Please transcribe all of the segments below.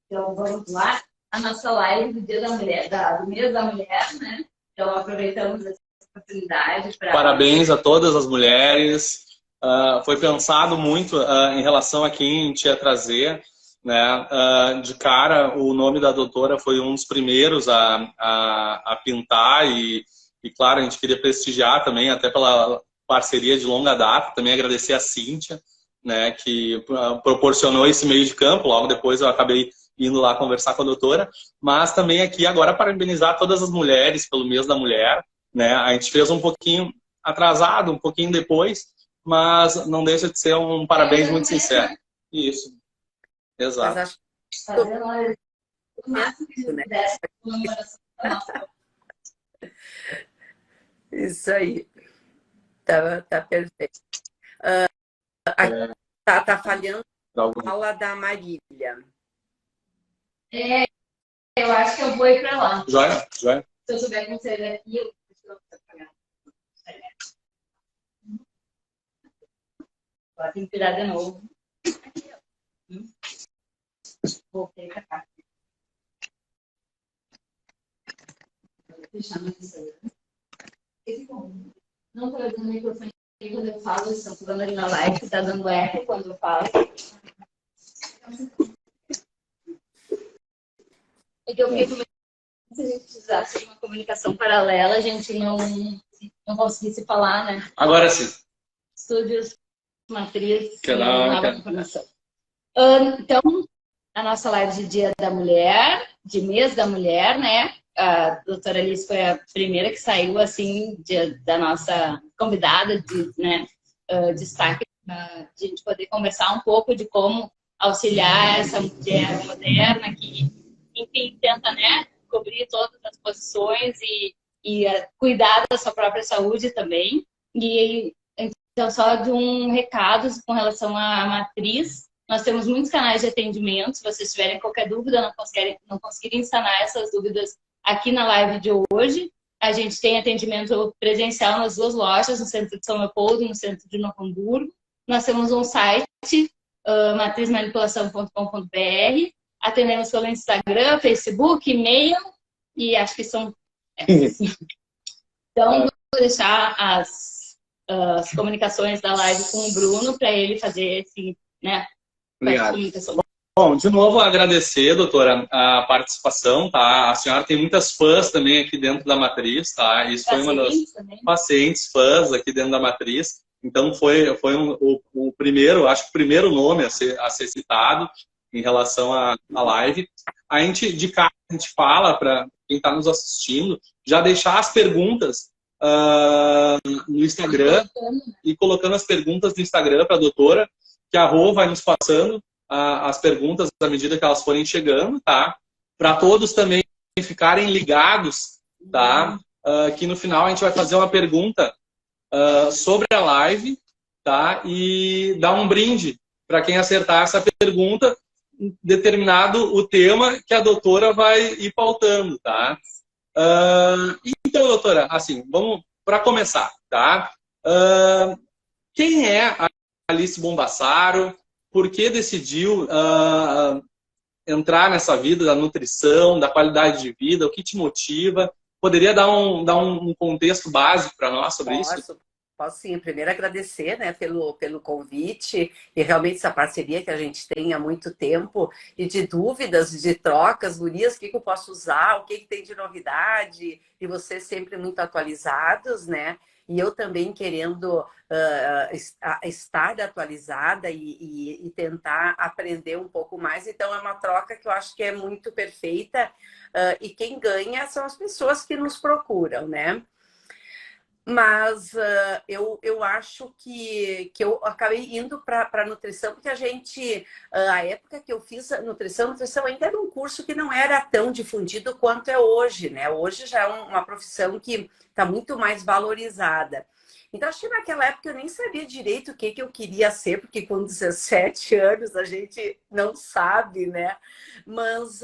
Então, vamos lá. A nossa live do Dia da Mulher, do mês da mulher, né? Então, aproveitamos essa oportunidade para... Parabéns a todas as mulheres. Foi pensado muito em relação a quem a gente ia trazer, né? De cara, o nome da doutora foi um dos primeiros a pintar e, claro, a gente queria prestigiar também, até pela parceria de longa data, também agradecer a Cíntia, né, que proporcionou esse meio de campo. Logo depois eu acabei indo lá conversar com a doutora, mas também aqui agora parabenizar todas as mulheres pelo mês da mulher, né? A gente fez um pouquinho atrasado, um pouquinho depois, mas não deixa de ser um parabéns muito sincero. Isso, exato. Mas acho que o máximo que a gente pudesse, comemoração da nossa. Isso aí. Tá perfeito. Tá falhando a fala da Marília. Eu acho que eu vou ir para lá. Joia, joia. Se eu souber como sair daqui, eu vou pagar. Agora tem que virar de novo. Voltei para cá. Vou fechar meu Instagram. Não estou usando o microfone quando eu falo, estão falando ali na live que está dando eco quando eu falo. É que eu fiquei com medo que se a gente precisasse de uma comunicação paralela, a gente não conseguisse falar, né? Agora sim. Estúdios, matriz, informação. Então, a nossa live de Dia da Mulher, de mês da mulher, né? A doutora Alice foi a primeira que saiu, assim, da nossa convidada de destaque, de a gente poder conversar um pouco de como auxiliar essa mulher moderna que, enfim, tenta, né, cobrir todas as posições e cuidar da sua própria saúde também. E então, só de um recado com relação à matriz, nós temos muitos canais de atendimento. Se vocês tiverem qualquer dúvida, não conseguirem sanar essas dúvidas aqui na live de hoje, a gente tem atendimento presencial nas duas lojas, no centro de São Leopoldo e no centro de Novo Hamburgo. Nós temos um site, matrizmanipulação.com.br, atendemos pelo Instagram, Facebook, e-mail, e acho que são... Então, vou deixar as comunicações da live com o Bruno, para ele fazer esse, né, obrigado. Bom, de novo agradecer, doutora, a participação, tá? A senhora tem muitas fãs também aqui dentro da matriz, tá? Isso foi uma das pacientes, fãs aqui dentro da matriz. Então foi o primeiro, acho que o primeiro nome a ser citado em relação à live. A gente, de cara, a gente fala para quem está nos assistindo, já deixar as perguntas no Instagram e colocando as perguntas no Instagram para a doutora, que a Rô vai nos passando as perguntas à medida que elas forem chegando, tá? Para todos também ficarem ligados, tá? Que no final a gente vai fazer uma pergunta sobre a live, tá? E dar um brinde para quem acertar essa pergunta, determinado o tema que a doutora vai ir pautando, tá? Então, doutora, assim, vamos para começar, tá? Quem é a Alice Bombassaro? Por que decidiu entrar nessa vida da nutrição, da qualidade de vida? O que te motiva? Poderia dar um contexto básico para nós sobre isso? Posso sim. Primeiro agradecer, né, pelo convite e realmente essa parceria que a gente tem há muito tempo e de dúvidas, de trocas, gurias, o que eu posso usar, o que tem de novidade e vocês sempre muito atualizados, né? E eu também querendo estar atualizada e tentar aprender um pouco mais. Então, é uma troca que eu acho que é muito perfeita. E quem ganha são as pessoas que nos procuram, né? Mas eu acho que eu acabei indo para a nutrição, porque a gente, a época que eu fiz a nutrição ainda era um curso que não era tão difundido quanto é hoje, né? Hoje já é uma profissão que está muito mais valorizada. Então, acho que naquela época eu nem sabia direito o que eu queria ser, porque com 17 anos a gente não sabe, né? Mas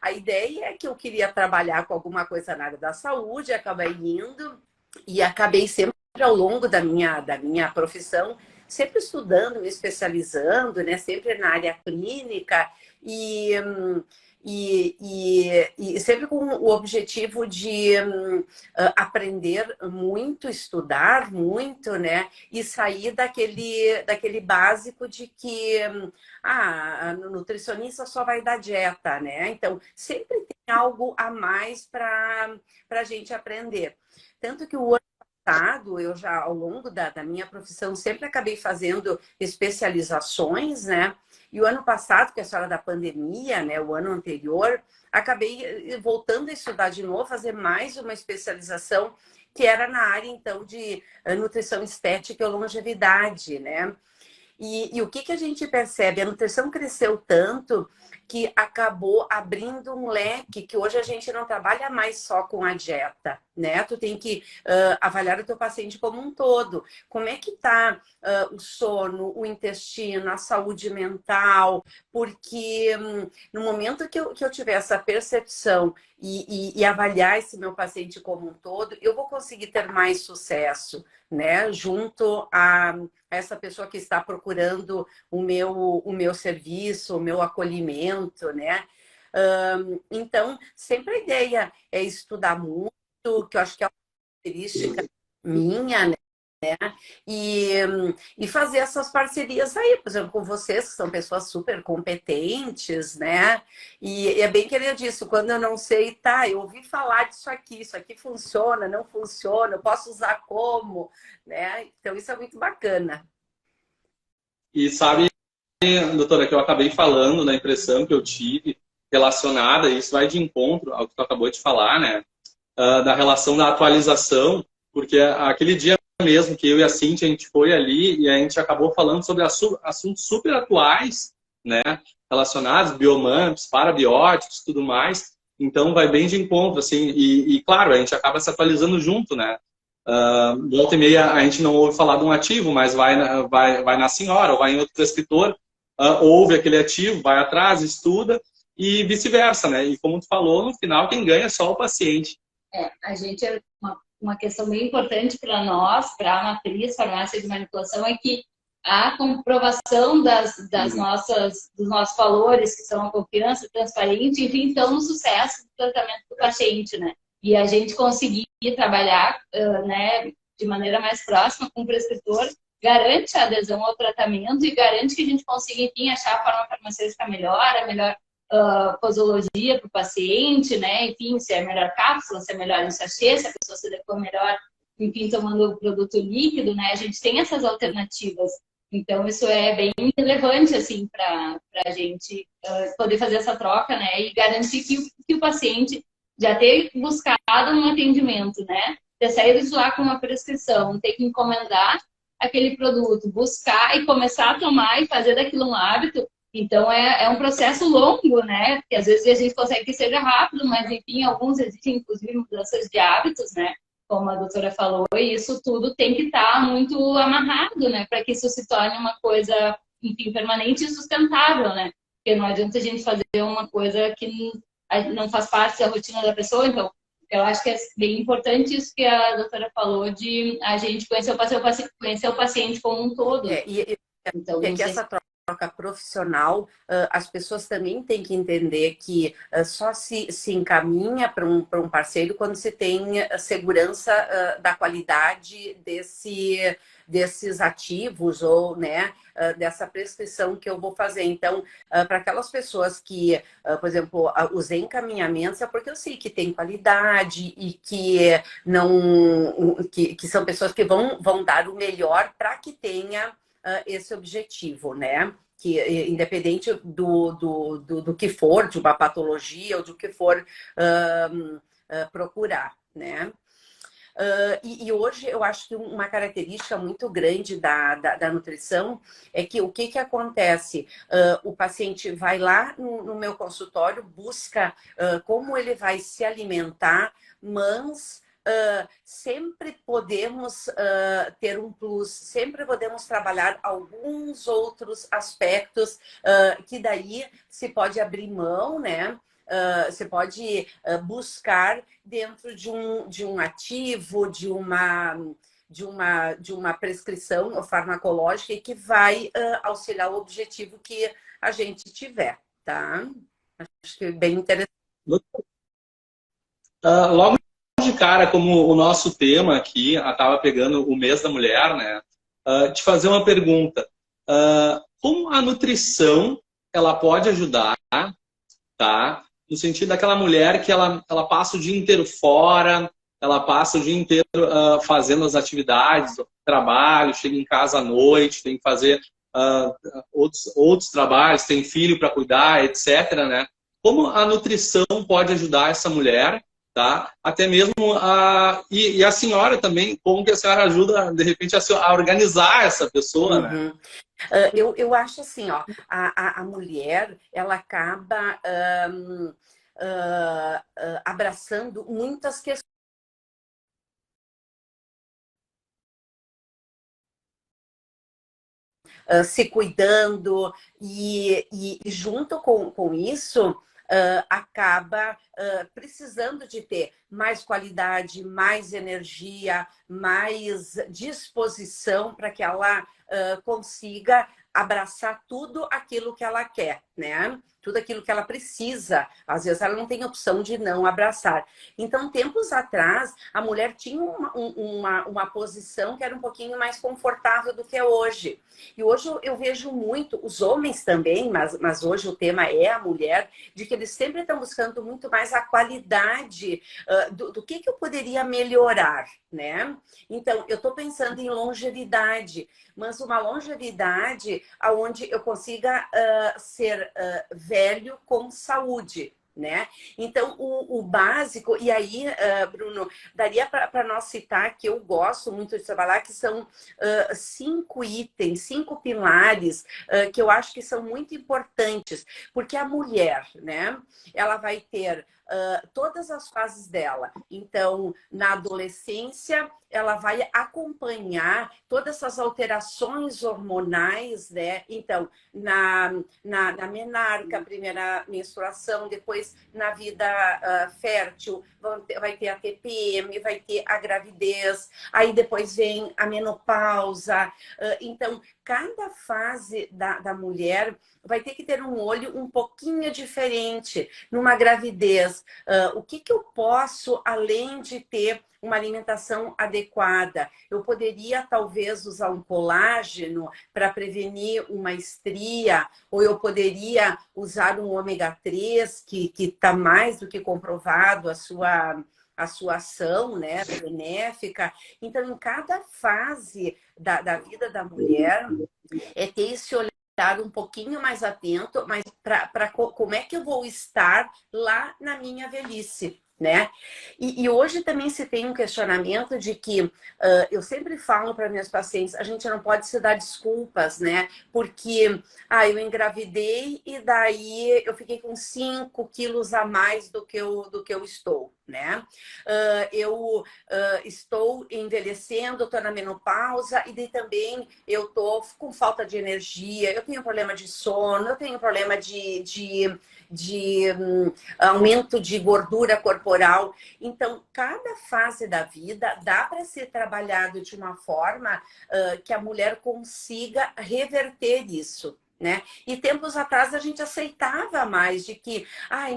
a ideia é que eu queria trabalhar com alguma coisa na área da saúde, acabei indo. E acabei sempre, ao longo da minha profissão, sempre estudando, me especializando, né? Sempre na área clínica e sempre com o objetivo de aprender muito, estudar muito, né? E sair daquele básico de que a nutricionista só vai dar dieta, né? Então, sempre tem algo a mais para a gente aprender. Tanto que o ano passado, eu já, ao longo da minha profissão, sempre acabei fazendo especializações, né? E o ano passado, que é a história da pandemia, né, o ano anterior, acabei voltando a estudar de novo, fazer mais uma especialização que era na área, então, de nutrição estética e longevidade, né? E o que a gente percebe? A nutrição cresceu tanto que acabou abrindo um leque que hoje a gente não trabalha mais só com a dieta, né? Tu tem que avaliar o teu paciente como um todo. Como é que tá o sono, o intestino, a saúde mental? Porque no momento que eu tiver essa percepção e avaliar esse meu paciente como um todo, eu vou conseguir ter mais sucesso, né? Junto a essa pessoa que está procurando o meu serviço, o meu acolhimento, né? Então, sempre a ideia é estudar muito, que eu acho que é uma característica minha, né? E fazer essas parcerias aí, por exemplo, com vocês, que são pessoas super competentes, né? E é bem que ele disse, quando eu não sei, tá, eu ouvi falar disso aqui, isso aqui funciona, não funciona, eu posso usar como, né? Então, isso é muito bacana. E sabe, doutora, que eu acabei falando da impressão que eu tive relacionada, e isso vai de encontro ao que tu acabou de falar, né? Da relação da atualização, porque aquele dia mesmo que eu e a Cíntia, a gente foi ali e a gente acabou falando sobre assuntos super atuais, né? Relacionados, biomamps, parabióticos, tudo mais. Então, vai bem de encontro, assim. E claro, a gente acaba se atualizando junto, né? Volta e meia, a gente não ouve falar de um ativo, mas vai na senhora ou vai em outro prescritor, ouve aquele ativo, vai atrás, estuda e vice-versa, né? E como tu falou, no final, quem ganha é só o paciente. A gente é uma questão bem importante para nós, para a matriz farmácia de manipulação, é que a comprovação dos nossos valores, que são a confiança, transparente, enfim, estão no sucesso do tratamento do paciente, né? E a gente conseguir trabalhar né, de maneira mais próxima com o prescritor garante a adesão ao tratamento e garante que a gente consiga, enfim, achar a forma farmacêutica melhor, a melhor posologia para o paciente, né? Enfim, se é melhor cápsula, se é melhor em sachê, se a pessoa se adequa melhor, enfim, tomando o produto líquido, né? A gente tem essas alternativas. Então, isso é bem relevante, assim, para a gente poder fazer essa troca, né? E garantir que o paciente já ter buscado um atendimento, né? Ter saído de lá com uma prescrição, ter que encomendar aquele produto, buscar e começar a tomar e fazer daquilo um hábito. Então, é um processo longo, né? Porque às vezes a gente consegue que seja rápido, mas, enfim, alguns existem, inclusive, mudanças de hábitos, né? Como a doutora falou, e isso tudo tem que estar muito amarrado, né? Para que isso se torne uma coisa, enfim, permanente e sustentável, né? Porque não adianta a gente fazer uma coisa que não faz parte da rotina da pessoa. Então, eu acho que é bem importante isso que a doutora falou, de a gente conhecer o paciente como um todo. Então, que essa troca profissional, as pessoas também têm que entender que só se encaminha para um parceiro quando se tem segurança da qualidade desses ativos ou, né, dessa prescrição que eu vou fazer. Então, para aquelas pessoas que, por exemplo, os encaminhamentos é porque eu sei que tem qualidade e que que são pessoas que vão dar o melhor para que tenha esse objetivo, né? Que independente do que for, de uma patologia ou do que for procurar, né? E hoje eu acho que uma característica muito grande da nutrição é que o que acontece? O paciente vai lá no meu consultório, busca como ele vai se alimentar, mas sempre podemos ter um plus, sempre podemos trabalhar alguns outros aspectos que daí se pode abrir mão, né? Você pode buscar dentro de um ativo, de de uma prescrição farmacológica e que vai auxiliar o objetivo que a gente tiver, tá? Acho que é bem interessante. Logo de cara, como o nosso tema aqui estava pegando o mês da mulher, né? Te fazer uma pergunta. Como a nutrição ela pode ajudar, tá? No sentido daquela mulher que ela passa o dia inteiro fora, ela passa o dia inteiro fazendo as atividades, trabalho, chega em casa à noite, tem que fazer outros trabalhos, tem filho para cuidar, etc., né? Como a nutrição pode ajudar essa mulher, tá? Até mesmo e a senhora também, como que a senhora ajuda, de repente, a organizar essa pessoa, né? Eu acho assim, ó, a mulher, ela acaba abraçando muitas questões. Se cuidando e junto com isso acaba precisando de ter mais qualidade, mais energia, mais disposição para que ela consiga abraçar tudo aquilo que ela quer, né? Tudo aquilo que ela precisa. Às vezes ela não tem opção de não abraçar. Então, tempos atrás, a mulher tinha uma posição que era um pouquinho mais confortável do que é hoje. E hoje eu vejo muito, os homens também, mas hoje o tema é a mulher, de que eles sempre estão buscando muito mais a qualidade do que eu poderia melhorar, né? Então, eu estou pensando em longevidade, mas uma longevidade onde eu consiga ser velho com saúde, né? Então, o básico, e aí, Bruno, daria para nós citar, que eu gosto muito de trabalhar, que são 5 itens, 5 pilares, que eu acho que são muito importantes, porque a mulher, né, ela vai ter todas as fases dela. Então, na adolescência, ela vai acompanhar todas essas alterações hormonais, né? Então, na menarca, primeira menstruação, depois na vida fértil, vai ter a TPM, vai ter a gravidez, aí depois vem a menopausa. Então, cada fase da mulher vai ter que ter um olho um pouquinho diferente. Numa gravidez, o que eu posso, além de ter uma alimentação adequada? Eu poderia, talvez, usar um colágeno para prevenir uma estria, ou eu poderia usar um ômega 3, que está mais do que comprovado a sua ação, né, benéfica. Então, em cada fase da vida da mulher, é ter esse olhar um pouquinho mais atento, mas para como é que eu vou estar lá na minha velhice, né? E hoje também se tem um questionamento de que eu sempre falo para minhas pacientes, a gente não pode se dar desculpas, né? Porque eu engravidei e daí eu fiquei com 5 quilos a mais do que eu estou, né? Eu estou envelhecendo, estou na menopausa e daí também eu estou com falta de energia, eu tenho problema de sono, eu tenho problema de aumento de gordura corporal. Então, cada fase da vida dá para ser trabalhado de uma forma que a mulher consiga reverter isso, né? E tempos atrás a gente aceitava mais de que,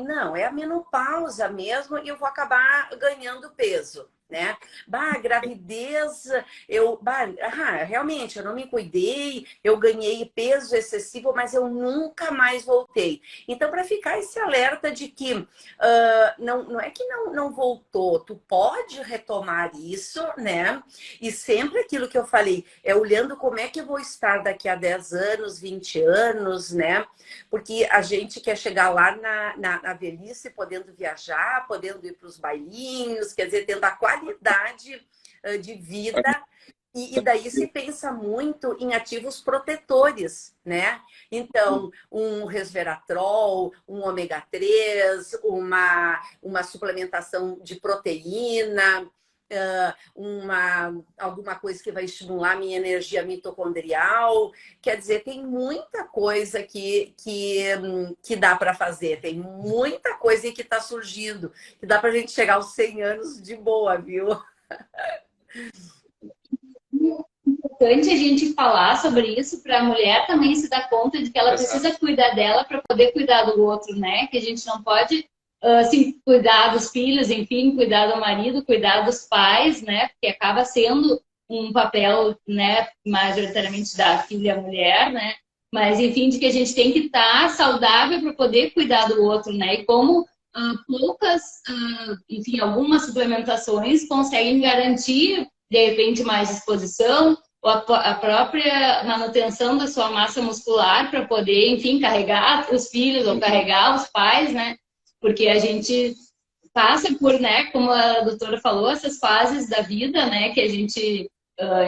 não, é a menopausa mesmo e eu vou acabar ganhando peso, né? Gravidez, realmente eu não me cuidei, eu ganhei peso excessivo, mas eu nunca mais voltei. Então, para ficar esse alerta de que não é que não voltou, tu pode retomar isso, né? E sempre aquilo que eu falei, é olhando como é que eu vou estar daqui a 10 anos, 20 anos, né? Porque a gente quer chegar lá na velhice, podendo viajar, podendo ir para os bailinhos, quer dizer, tendo a qualidade de vida. E daí se pensa muito em ativos protetores, né? Então, um resveratrol, um ômega 3, uma suplementação de proteína, alguma coisa que vai estimular a minha energia mitocondrial. Quer dizer, tem muita coisa que dá para fazer, tem muita coisa que está surgindo, que dá para a gente chegar aos 100 anos de boa, viu? importante a gente falar sobre isso para a mulher também se dar conta de que ela precisa cuidar dela para poder cuidar do outro, né? Que a gente não pode assim, cuidar dos filhos, enfim, cuidar do marido, cuidar dos pais, né? Porque acaba sendo um papel, né, majoritariamente da filha mulher, né? Mas, enfim, de que a gente tem que estar saudável para poder cuidar do outro, né? E como poucas, enfim, algumas suplementações conseguem garantir, de repente, mais disposição, ou a própria manutenção da sua massa muscular para poder, enfim, carregar os filhos ou carregar os pais, né? Porque a gente passa por, né, como a doutora falou, essas fases da vida, né, que a gente,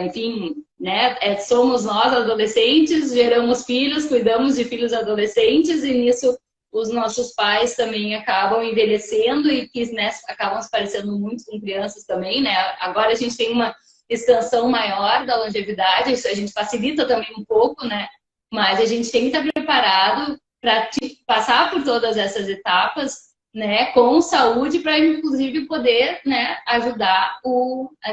enfim, né, somos nós adolescentes, geramos filhos, cuidamos de filhos adolescentes e nisso os nossos pais também acabam envelhecendo e que, né, acabam se parecendo muito com crianças também, né? Agora a gente tem uma extensão maior da longevidade, isso a gente facilita também um pouco, né? Mas a gente tem que estar preparado para passar por todas essas etapas, né, com saúde, para inclusive poder, né, ajudar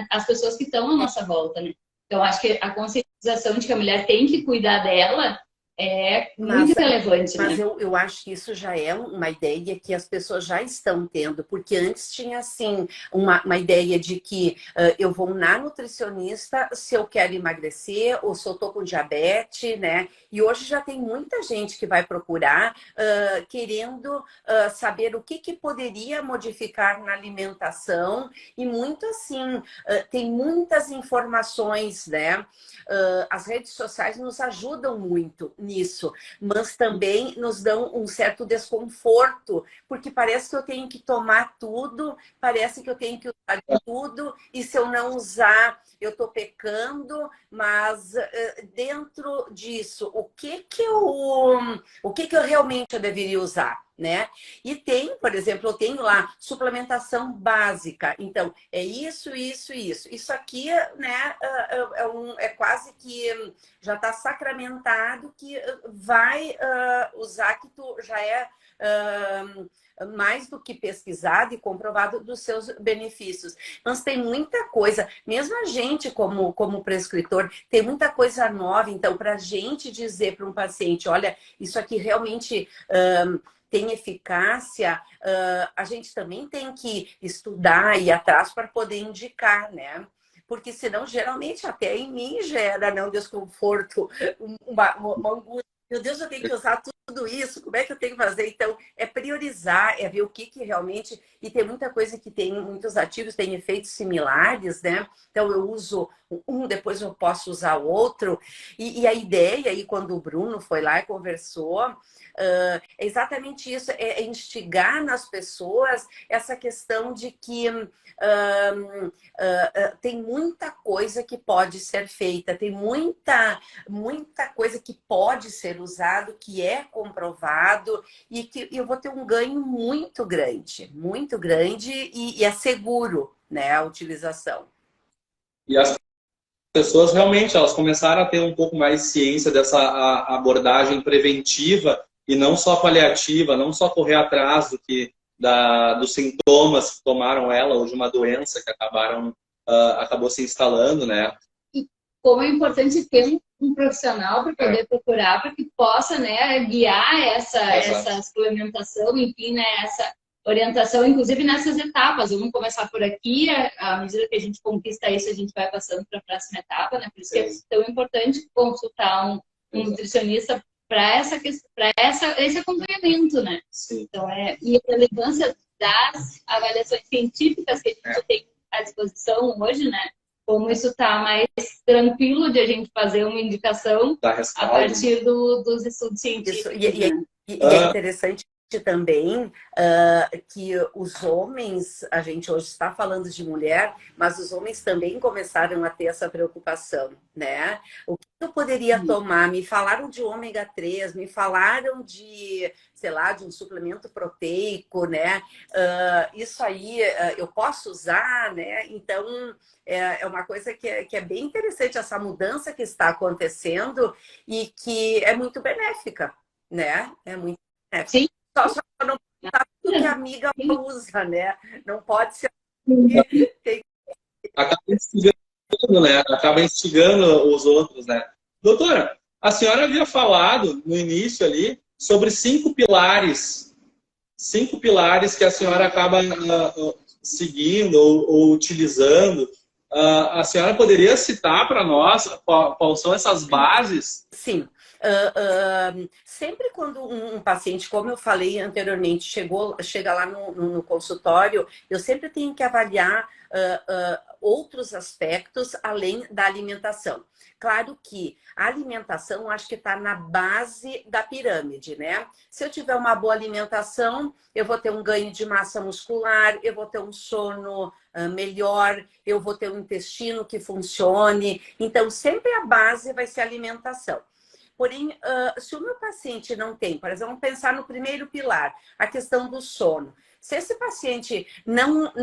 as pessoas que estão à nossa volta, né? Então, acho que a conscientização de que a mulher tem que cuidar dela é muito relevante. Mas né? eu acho que isso já é uma ideia que as pessoas já estão tendo, porque antes tinha, assim, uma ideia de que eu vou na nutricionista se eu quero emagrecer ou se eu tô com diabetes, né? E hoje já tem muita gente que vai procurar querendo saber o que poderia modificar na alimentação e muito assim, tem muitas informações, né? As redes sociais nos ajudam muito nisso, mas também nos dão um certo desconforto, porque parece que eu tenho que tomar tudo, parece que eu tenho que usar tudo, e se eu não usar, eu estou pecando, mas dentro disso, o que eu realmente deveria usar? Né? E tem, por exemplo, eu tenho lá suplementação básica. Então, é isso, isso, isso. Isso aqui, né, é quase que já está sacramentado que vai usar, que tu já é mais do que pesquisado e comprovado dos seus benefícios. Mas tem muita coisa, mesmo a gente como prescritor, tem muita coisa nova. Então, para a gente dizer para um paciente, olha, isso aqui realmente tem eficácia, a gente também tem que estudar e ir atrás para poder indicar, né? Porque senão, geralmente, até em mim gera, né, um desconforto, uma angústia. Meu Deus, eu tenho que usar tudo isso, como é que eu tenho que fazer? Então, é priorizar, é ver o que realmente... E tem muita coisa que tem, muitos ativos têm efeitos similares, né? Então, eu uso um, depois eu posso usar o outro. E a ideia, aí, quando o Bruno foi lá e conversou, é exatamente isso, é instigar nas pessoas essa questão de que tem muita coisa que pode ser feita, tem muita coisa que pode ser usado, que é comprovado e que eu vou ter um ganho muito grande e é seguro, né, a utilização. E as pessoas realmente, elas começaram a ter um pouco mais de ciência dessa abordagem preventiva e não só paliativa, não só correr atrás dos sintomas que tomaram ela ou de uma doença que acabou se instalando, né? E como é importante ter um profissional para poder procurar, para que possa, né, guiar essa suplementação, enfim, né, essa orientação, inclusive nessas etapas. Vamos começar por aqui, à medida que a gente conquista isso, a gente vai passando para a próxima etapa, né? Por isso que é tão importante consultar um nutricionista para esse acompanhamento, né? Sim. Então, e a relevância das avaliações científicas que a gente tem à disposição hoje, né? Como isso está mais tranquilo de a gente fazer uma indicação a partir dos estudos científicos. E é interessante também que os homens, a gente hoje está falando de mulher, mas os homens também começaram a ter essa preocupação, né? O que eu poderia tomar? Me falaram de ômega 3, me falaram de, sei lá, de um suplemento proteico, né? Isso aí eu posso usar, né? Então, é uma coisa que é bem interessante, essa mudança que está acontecendo e que é muito benéfica, né? É muito benéfica. Sim. Só não sabe o que a amiga usa, né? Não pode ser... Acaba se vendo instigando, né? Acaba instigando os outros, né? Doutora, a senhora havia falado no início ali sobre 5 pilares que a senhora acaba seguindo ou utilizando. A senhora poderia citar para nós quais são essas bases? Sim. Sempre quando um paciente, como eu falei anteriormente, chega lá no consultório, eu sempre tenho que avaliar outros aspectos além da alimentação. Claro que a alimentação, acho que está na base da pirâmide, né? Se eu tiver uma boa alimentação, eu vou ter um ganho de massa muscular, eu vou ter um sono melhor, eu vou ter um intestino que funcione. Então, sempre a base vai ser a alimentação. Porém, se o meu paciente não tem, por exemplo, vamos pensar no primeiro pilar, a questão do sono. Se esse paciente não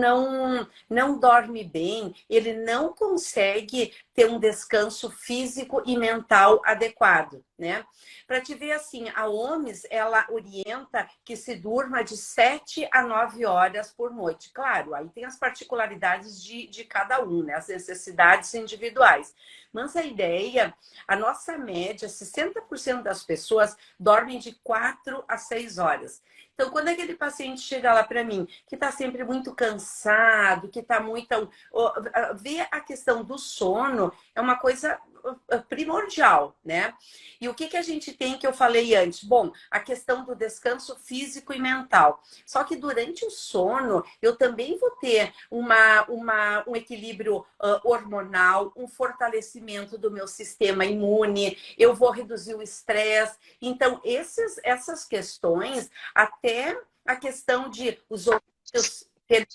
dorme bem, ele não consegue ter um descanso físico e mental adequado, né? Para te ver assim, a OMS, ela orienta que se durma de 7 a 9 horas por noite. Claro, aí tem as particularidades de cada um, né? As necessidades individuais. Mas a ideia, a nossa média, 60% das pessoas dormem de 4 a 6 horas. Então, quando aquele paciente chega lá para mim, que está sempre muito cansado, que está muito... Ver a questão do sono é uma coisa primordial, né? E o que a gente tem que eu falei antes? Bom, a questão do descanso físico e mental. Só que durante o sono, eu também vou ter um equilíbrio hormonal, um fortalecimento do meu sistema imune, eu vou reduzir o estresse. Então, essas questões, até a questão de os hormônios que ele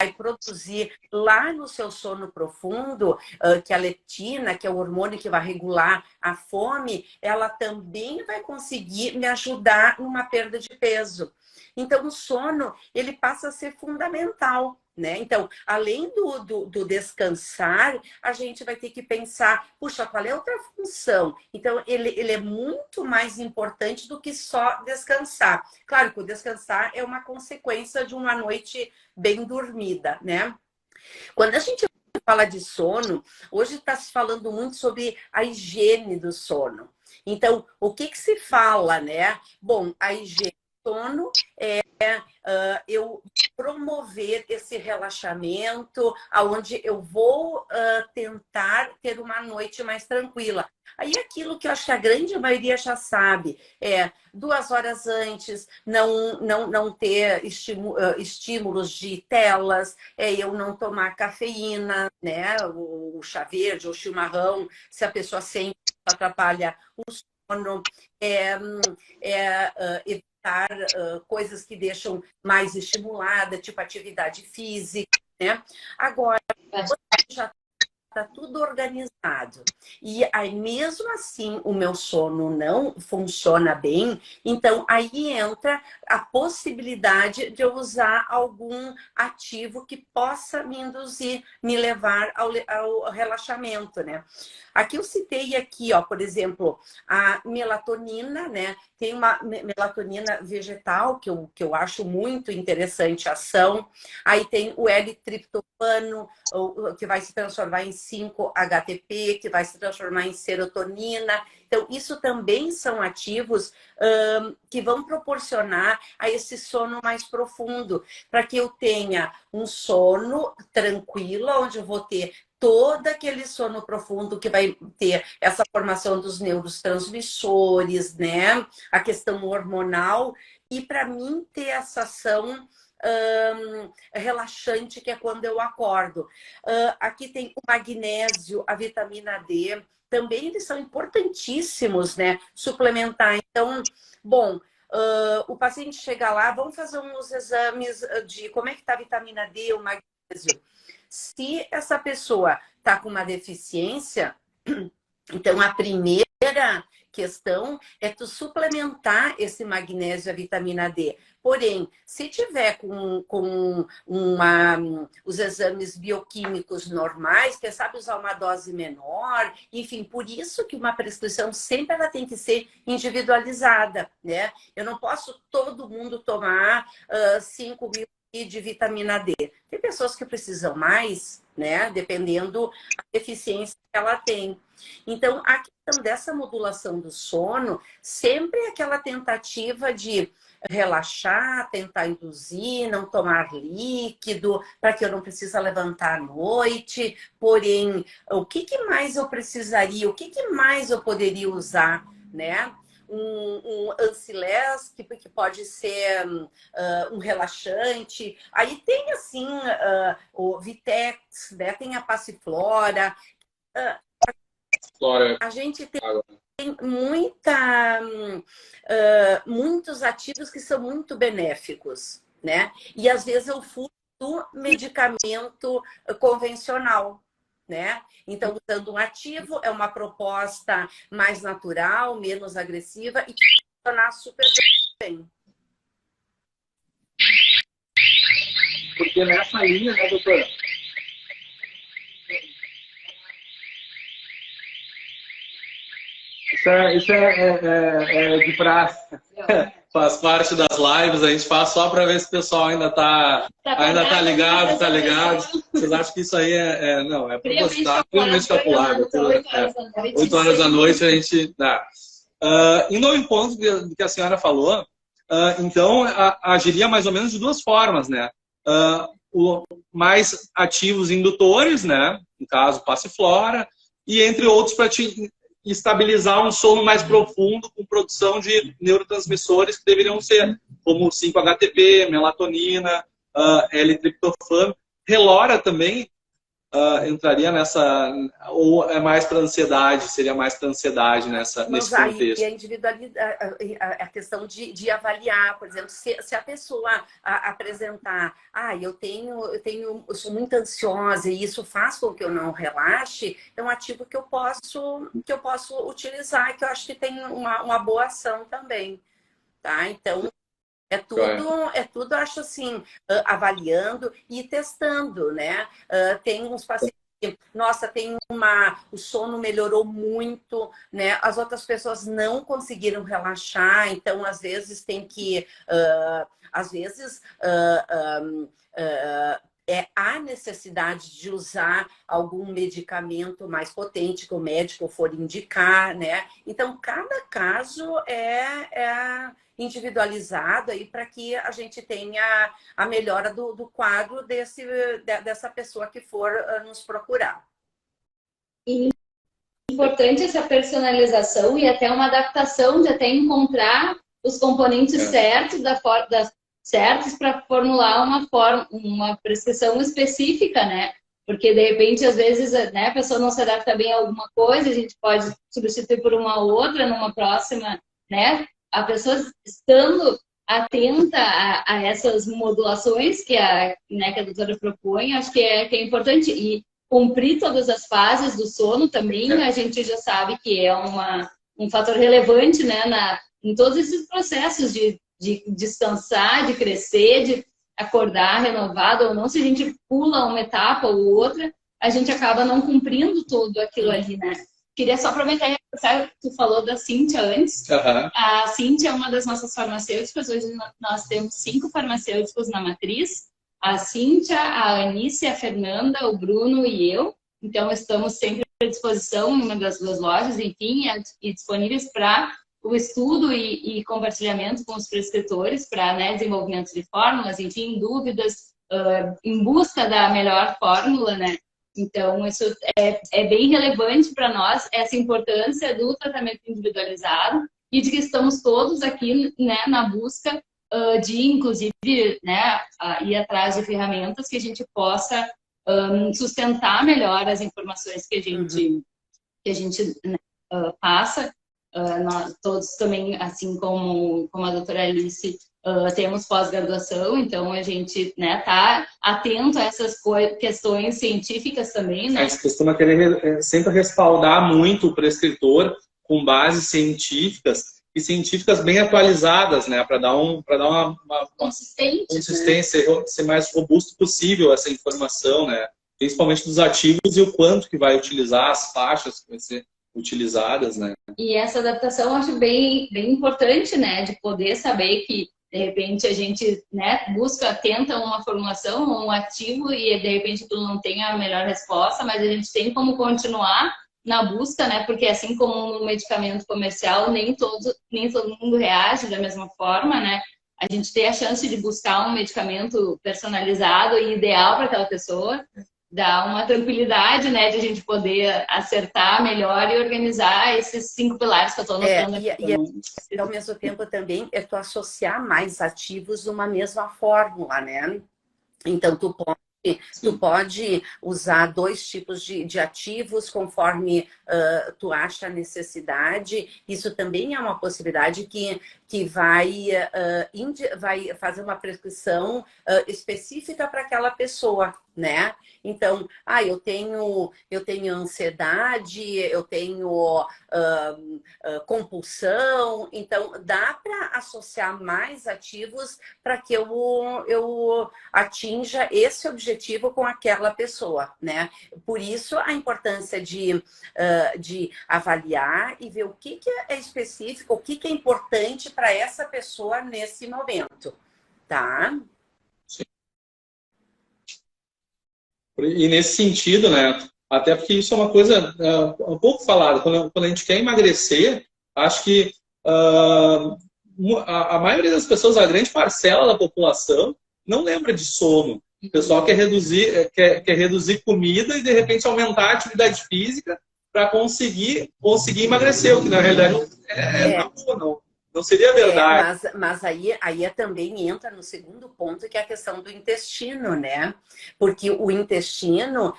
vai produzir lá no seu sono profundo, que a leptina, que é o hormônio que vai regular a fome, ela também vai conseguir me ajudar numa perda de peso. Então, o sono, ele passa a ser fundamental, né? Então, além do descansar, a gente vai ter que pensar, puxa, qual é a outra função? Então, ele é muito mais importante do que só descansar. Claro que o descansar é uma consequência de uma noite bem dormida, né? Quando a gente fala de sono, hoje está se falando muito sobre a higiene do sono. Então, o que se fala, né? Bom, a higiene do sono é eu promover esse relaxamento, aonde eu vou tentar ter uma noite mais tranquila. Aí aquilo que eu acho que a grande maioria já sabe, 2 horas antes, não ter estímulos de telas, eu não tomar cafeína, né? O chá verde ou chimarrão, se a pessoa sente atrapalha o sono, evitar coisas que deixam mais estimulada, tipo atividade física, né? Agora, já está tudo organizado. E aí, mesmo assim, o meu sono não funciona bem, então aí entra a possibilidade de eu usar algum ativo que possa me induzir, me levar ao relaxamento, né? Aqui eu citei aqui, ó, por exemplo, a melatonina, né? Tem uma melatonina vegetal que eu acho muito interessante a ação. Aí tem o L-triptofano, que vai se transformar em 5-HTP, que vai se transformar em serotonina. Então, isso também são ativos que vão proporcionar a esse sono mais profundo, para que eu tenha um sono tranquilo, onde eu vou ter todo aquele sono profundo que vai ter essa formação dos neurotransmissores, né? A questão hormonal. E para mim ter essa ação relaxante, que é quando eu acordo. Aqui tem o magnésio, a vitamina D, também eles são importantíssimos, né? Suplementar. Então, bom, o paciente chega lá, vamos fazer uns exames de como é que está a vitamina D, o magnésio. Se essa pessoa está com uma deficiência, então a primeira questão é tu suplementar esse magnésio e a vitamina D. Porém, se tiver com os exames bioquímicos normais, quem sabe usar uma dose menor, enfim, por isso que uma prescrição sempre ela tem que ser individualizada, né? Eu não posso todo mundo tomar 5 mil de vitamina D. Tem pessoas que precisam mais, né? Dependendo da deficiência que ela tem. Então, a questão dessa modulação do sono sempre é aquela tentativa de relaxar, tentar induzir, não tomar líquido, para que eu não precise levantar à noite. Porém, o que mais eu precisaria, o que mais eu poderia usar, né? Um ancilés, que pode ser um relaxante. Aí tem, assim, o Vitex, né? Tem a Passiflora. A gente tem muitos ativos que são muito benéficos, né? E às vezes eu fujo do medicamento convencional, né? Então, usando um ativo, é uma proposta mais natural, menos agressiva e que funciona super bem. Porque nessa linha, né, doutora? Isso é de praxe. Faz parte das lives, a gente faz só para ver se o pessoal ainda tá ligado, tá ligado. Vocês acham que isso aí não, é proposital, puramente calculável. 8 horas da noite a gente dá. Indo ao encontro do que a senhora falou, então agiria mais ou menos de duas formas, né? Mais ativos indutores, né? No caso, Passiflora, e entre outros para estabilizar um sono mais profundo com produção de neurotransmissores que deveriam ser, como 5-HTP, melatonina, L-triptofano. Relora também entraria nessa, ou é mais para ansiedade, seria mais para ansiedade nesse contexto? E a individualidade, a questão de avaliar, por exemplo, se a pessoa apresentar, eu sou muito ansiosa e isso faz com que eu não relaxe, é um ativo que eu posso utilizar, que eu acho que tem uma boa ação também, tá? Então, é tudo, acho assim, avaliando e testando, né? Tem uns pacientes que, nossa, o sono melhorou muito, né? As outras pessoas não conseguiram relaxar, então às vezes tem que, há necessidade de usar algum medicamento mais potente que o médico for indicar, né? Então, cada caso é individualizado aí para que a gente tenha a melhora do quadro dessa pessoa que for nos procurar. E importante essa personalização e até uma adaptação de até encontrar os componentes certos certos para formular uma prescrição específica, né? Porque, de repente, às vezes, né, a pessoa não se adapta bem a alguma coisa, a gente pode substituir por uma outra numa próxima, né? A pessoa estando atenta a essas modulações que a doutora propõe, acho que é importante. E cumprir todas as fases do sono também, a gente já sabe que é um fator relevante, né, em todos esses processos de descansar, de crescer, de acordar renovado ou não. Se a gente pula uma etapa ou outra, a gente acaba não cumprindo tudo aquilo ali, né? Queria só aproveitar e reforçar que tu falou da Cíntia antes. A Cíntia é uma das nossas farmacêuticas. Hoje nós temos 5 farmacêuticos na matriz. A Cíntia, a Anice, a Fernanda, o Bruno e eu. Então, estamos sempre à disposição em uma das 2 lojas, enfim, e disponíveis para o estudo e compartilhamento com os prescritores para, né, desenvolvimento de fórmulas, enfim, dúvidas, em busca da melhor fórmula, né? Então, isso é bem relevante para nós, essa importância do tratamento individualizado e de que estamos todos aqui, né, na busca de, inclusive, né, ir atrás de ferramentas que a gente possa sustentar melhor as informações que a gente né, passa. Nós todos também, assim como a doutora Alice, temos pós-graduação, então a gente tá atento a essas questões científicas também, né? A gente costuma querer sempre respaldar muito o prescritor com bases científicas e científicas bem atualizadas, né? Para dar uma consistência, né? Ser mais robusto possível essa informação, né? Principalmente dos ativos e o quanto que vai utilizar, as faixas que vai ser utilizadas, né? E essa adaptação eu acho bem importante, né? De poder saber que De repente a gente, né, tenta uma formulação, um ativo e de repente tu não tem a melhor resposta, mas a gente tem como continuar na busca, né? Porque assim como no medicamento comercial, nem todo mundo reage da mesma forma, né? A gente tem a chance de buscar um medicamento personalizado e ideal para aquela pessoa, dá uma tranquilidade, né, de a gente poder acertar melhor e organizar esses 5 pilares que eu estou anotando aqui. E ao mesmo tempo também é tu associar mais ativos numa mesma fórmula, né? Então, tu pode usar 2 tipos de ativos conforme tu acha a necessidade. Isso também é uma possibilidade que vai fazer uma prescrição específica para aquela pessoa, né? Então, eu tenho ansiedade, eu tenho compulsão, então dá para associar mais ativos para que eu atinja esse objetivo com aquela pessoa, né? Por isso a importância de avaliar e ver o que é específico, o que é importante para essa pessoa nesse momento, tá? Sim. E nesse sentido, né? Até porque isso é uma coisa um pouco falada. Quando a gente quer emagrecer, acho que a maioria das pessoas, a grande parcela da população, não lembra de sono. O pessoal quer reduzir comida e, de repente, aumentar a atividade física para conseguir emagrecer, o que, na realidade, não seria verdade. Mas aí também entra no segundo ponto, que é a questão do intestino, né? Porque o intestino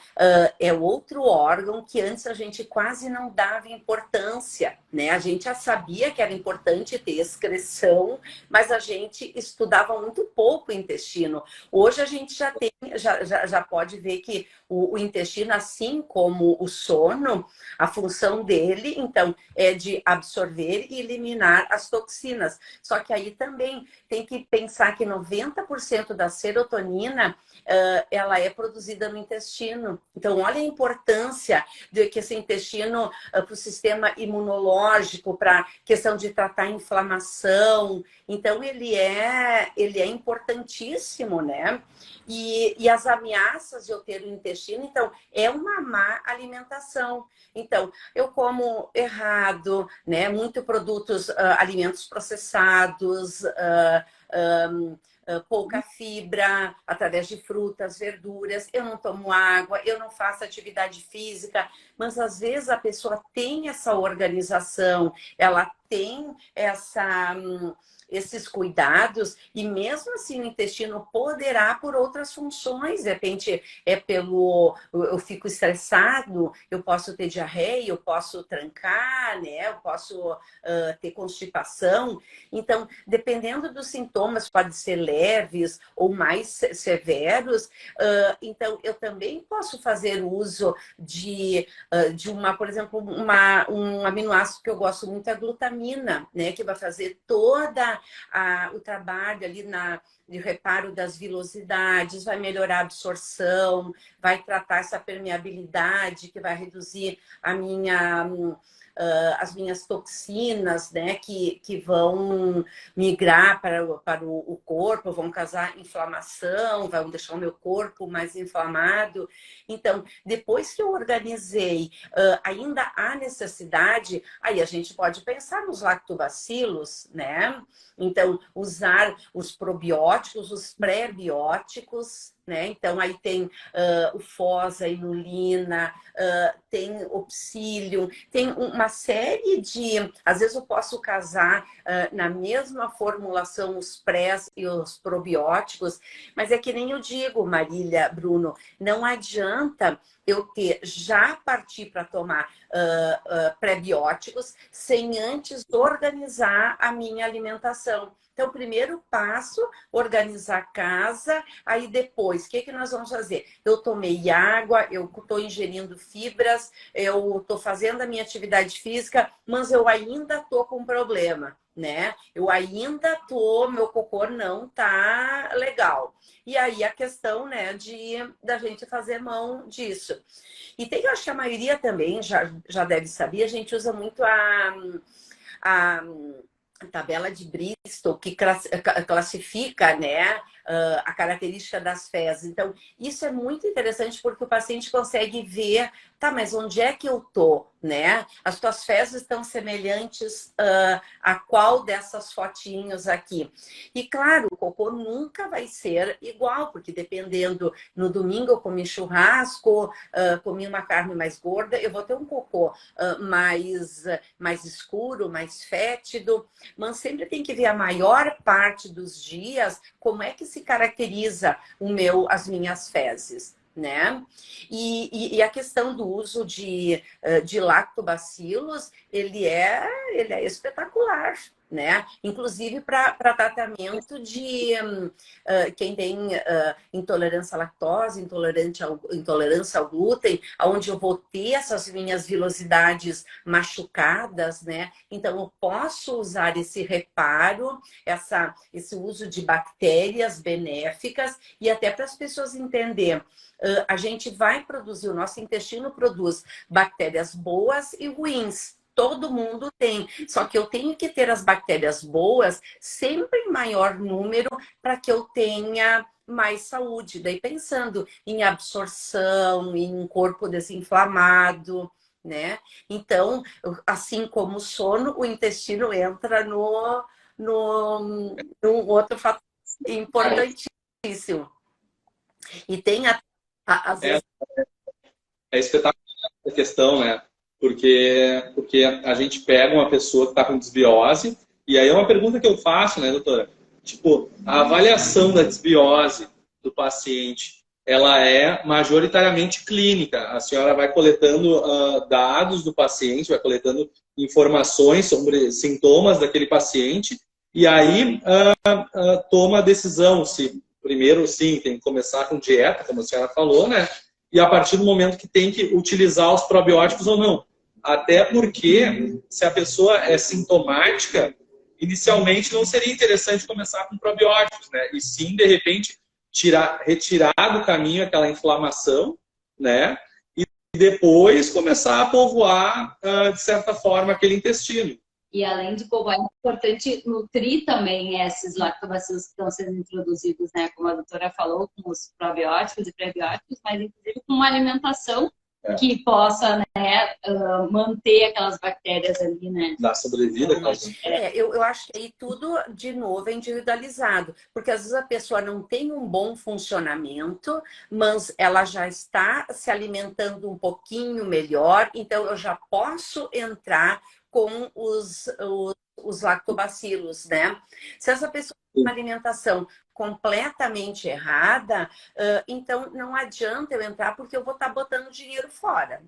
é outro órgão que antes a gente quase não dava importância, né? A gente já sabia que era importante ter excreção, mas a gente estudava muito pouco o intestino. Hoje a gente já pode ver que o intestino, assim como o sono, a função dele, então, é de absorver e eliminar as toxinas. Só que aí também tem que pensar que 90% da serotonina ela é produzida no intestino. Então, olha a importância de que esse intestino para o sistema imunológico, para questão de tratar a inflamação. Então, ele é importantíssimo, né? E as ameaças de eu ter o intestino, então, é uma má alimentação. Então, eu como errado, né? Muito produtos, alimentos processados, pouca fibra, através de frutas, verduras, eu não tomo água, eu não faço atividade física, mas às vezes a pessoa tem essa organização, ela tem esses cuidados, e mesmo assim o intestino poderá por outras funções, de repente eu fico estressado, eu posso ter diarreia, eu posso trancar, né? Eu posso ter constipação. Então, dependendo dos sintomas, pode ser leves ou mais severos, então eu também posso fazer uso de por exemplo, um aminoácido que eu gosto muito é a glutamina, né? Que vai fazer o trabalho ali de reparo das vilosidades, vai melhorar a absorção, vai tratar essa permeabilidade, que vai reduzir as minhas toxinas, né, que vão migrar para o corpo, vão causar inflamação, vão deixar o meu corpo mais inflamado. Então, depois que eu organizei, ainda há necessidade, aí a gente pode pensar nos lactobacilos, né? Então, usar os probióticos, os pré-bióticos, né? Então, aí tem o FOS, a inulina, tem o psyllium, tem uma série de... Às vezes eu posso casar na mesma formulação os prés e os probióticos, mas é que nem eu digo, Marília, Bruno, não adianta eu já partir para tomar pré-bióticos sem antes organizar a minha alimentação. Então, primeiro passo, organizar a casa, aí depois, o que nós vamos fazer? Eu tomei água, eu estou ingerindo fibras, eu estou fazendo a minha atividade física, mas eu ainda estou com problema, né? Eu ainda meu cocô não tá legal. E aí a questão, né, da gente fazer mão disso. E eu acho que a maioria também já deve saber, a gente usa muito tabela de Bristol, que classifica, né, a característica das fezes. Então, isso é muito interessante porque o paciente consegue ver, tá, mas onde é que eu tô, né? As tuas fezes estão semelhantes a qual dessas fotinhos aqui? E claro, o cocô nunca vai ser igual, porque dependendo, no domingo eu comi churrasco, comi uma carne mais gorda, eu vou ter um cocô mais escuro, mais fétido, mas sempre tem que ver a maior parte dos dias como é que se caracteriza as minhas fezes, né? E a questão do uso de lactobacilos, ele é espetacular, né? Inclusive para tratamento de quem tem intolerância à lactose, intolerância ao glúten, onde eu vou ter essas minhas vilosidades machucadas, né? Então eu posso usar esse reparo, esse uso de bactérias benéficas, e até para as pessoas entenderem, a gente vai produzir, o nosso intestino produz bactérias boas e ruins. Todo mundo tem, só que eu tenho que ter as bactérias boas sempre em maior número para que eu tenha mais saúde. Daí pensando em absorção, em corpo desinflamado, né? Então, assim como o sono, o intestino entra no outro fator importantíssimo. E tem às vezes... É espetacular essa questão, né? Porque a gente pega uma pessoa que está com desbiose, e aí é uma pergunta que eu faço, né, doutora? Tipo, a avaliação da desbiose do paciente, ela é majoritariamente clínica. A senhora vai coletando dados do paciente, vai coletando informações sobre sintomas daquele paciente, e aí toma a decisão se, primeiro, sim, tem que começar com dieta, como a senhora falou, né? E a partir do momento que tem que utilizar os probióticos ou não. Até porque, se a pessoa é sintomática, inicialmente não seria interessante começar com probióticos, né? E sim, de repente, retirar do caminho aquela inflamação, né? E depois começar a povoar, de certa forma, aquele intestino. E além de povoar, é importante nutrir também esses lactobacilos que estão sendo introduzidos, né? Como a doutora falou, com os probióticos e prebióticos, mas inclusive com uma alimentação que possa, né, manter aquelas bactérias ali, né? Da sobrevida. Eu acho que aí tudo, de novo, é individualizado. Porque às vezes a pessoa não tem um bom funcionamento, mas ela já está se alimentando um pouquinho melhor, então eu já posso entrar com os lactobacilos, né? Se essa pessoa tem uma alimentação completamente errada, então não adianta eu entrar porque eu vou estar botando dinheiro fora.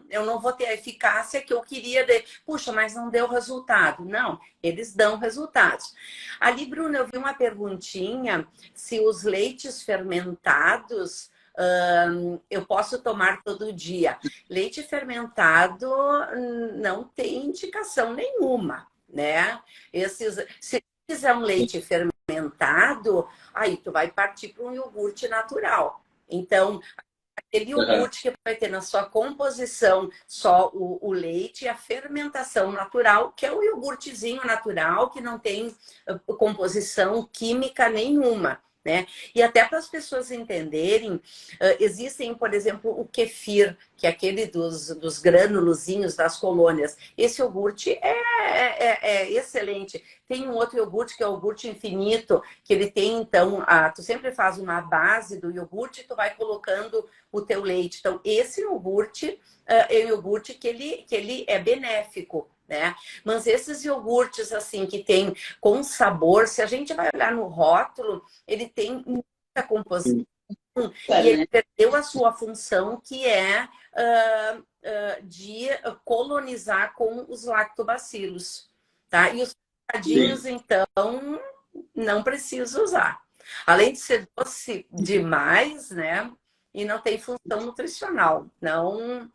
Eu não vou ter a eficácia que eu queria. Puxa, mas não deu resultado. Não, eles dão resultados. Ali, Bruna, eu vi uma perguntinha se os leites fermentados eu posso tomar todo dia. Leite fermentado não tem indicação nenhuma, né? Se quiser um leite fermentado, aí tu vai partir para um iogurte natural. Então, aquele iogurte que vai ter na sua composição só o leite e a fermentação natural, que é o iogurtezinho natural, que não tem composição química nenhuma. Né? E até para as pessoas entenderem, existem, por exemplo, o kefir, que é aquele dos granulozinhos das colônias. Esse iogurte é excelente. Tem um outro iogurte, que é o iogurte infinito, que ele tem, então, tu sempre faz uma base do iogurte e tu vai colocando o teu leite. Então, esse iogurte é um iogurte que ele é benéfico. Né? Mas esses iogurtes assim que tem com sabor, se a gente vai olhar no rótulo, ele tem muita composição e ele perdeu a sua função, que é de colonizar com os lactobacilos, tá? E os salgadinhos, então, não precisa usar. Além de ser doce demais, né? E não tem função nutricional, não.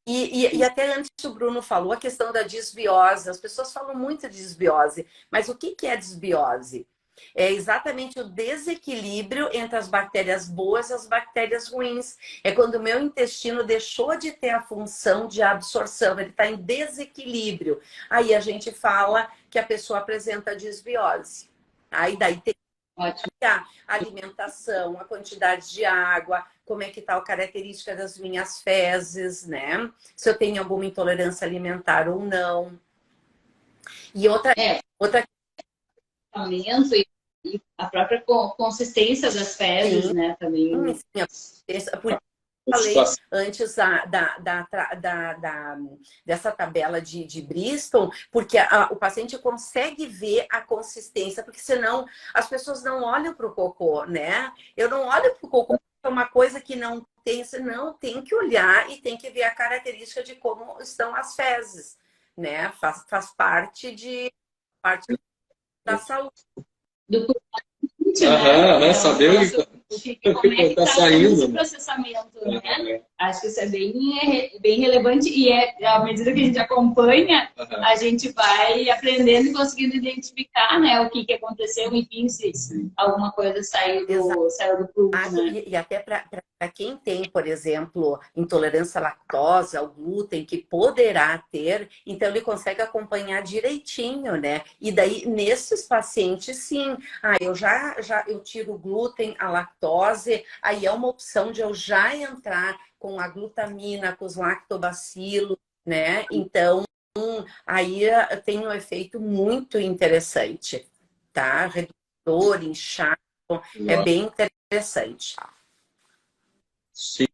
E até antes o Bruno falou a questão da desbiose. As pessoas falam muito de desbiose, mas o que é desbiose? É exatamente o desequilíbrio entre as bactérias boas e as bactérias ruins. É quando o meu intestino deixou de ter a função de absorção, ele está em desequilíbrio. Aí a gente fala que a pessoa apresenta desbiose. Aí daí tem a alimentação, a quantidade de água, como é que está a característica das minhas fezes, né? Se eu tenho alguma intolerância alimentar ou não. E outra e a própria consistência das fezes, né? Também. Sim, por isso eu falei antes dessa tabela de Bristol, porque o paciente consegue ver a consistência, porque senão as pessoas não olham para o cocô, né? Eu não olho para o cocô, é uma coisa que não tem, senão tem que olhar e tem que ver a característica de como estão as fezes, né? Faz parte da saúde. Do né? Saber como é que tá saindo esse processamento, né? Acho que isso é bem relevante e à medida que a gente acompanha, a gente vai aprendendo e conseguindo identificar, né, o que aconteceu, enfim, se alguma coisa saiu do prumo, né? E até para quem tem, por exemplo, intolerância à lactose, ao glúten, que poderá ter, então ele consegue acompanhar direitinho, né? E daí, nesses pacientes, sim, eu tiro o glúten, a lactose, aí é uma opção de eu já entrar com a glutamina, com os lactobacilos, né? Então, aí tem um efeito muito interessante, tá? Redutor, inchaço, é bem interessante. Sim.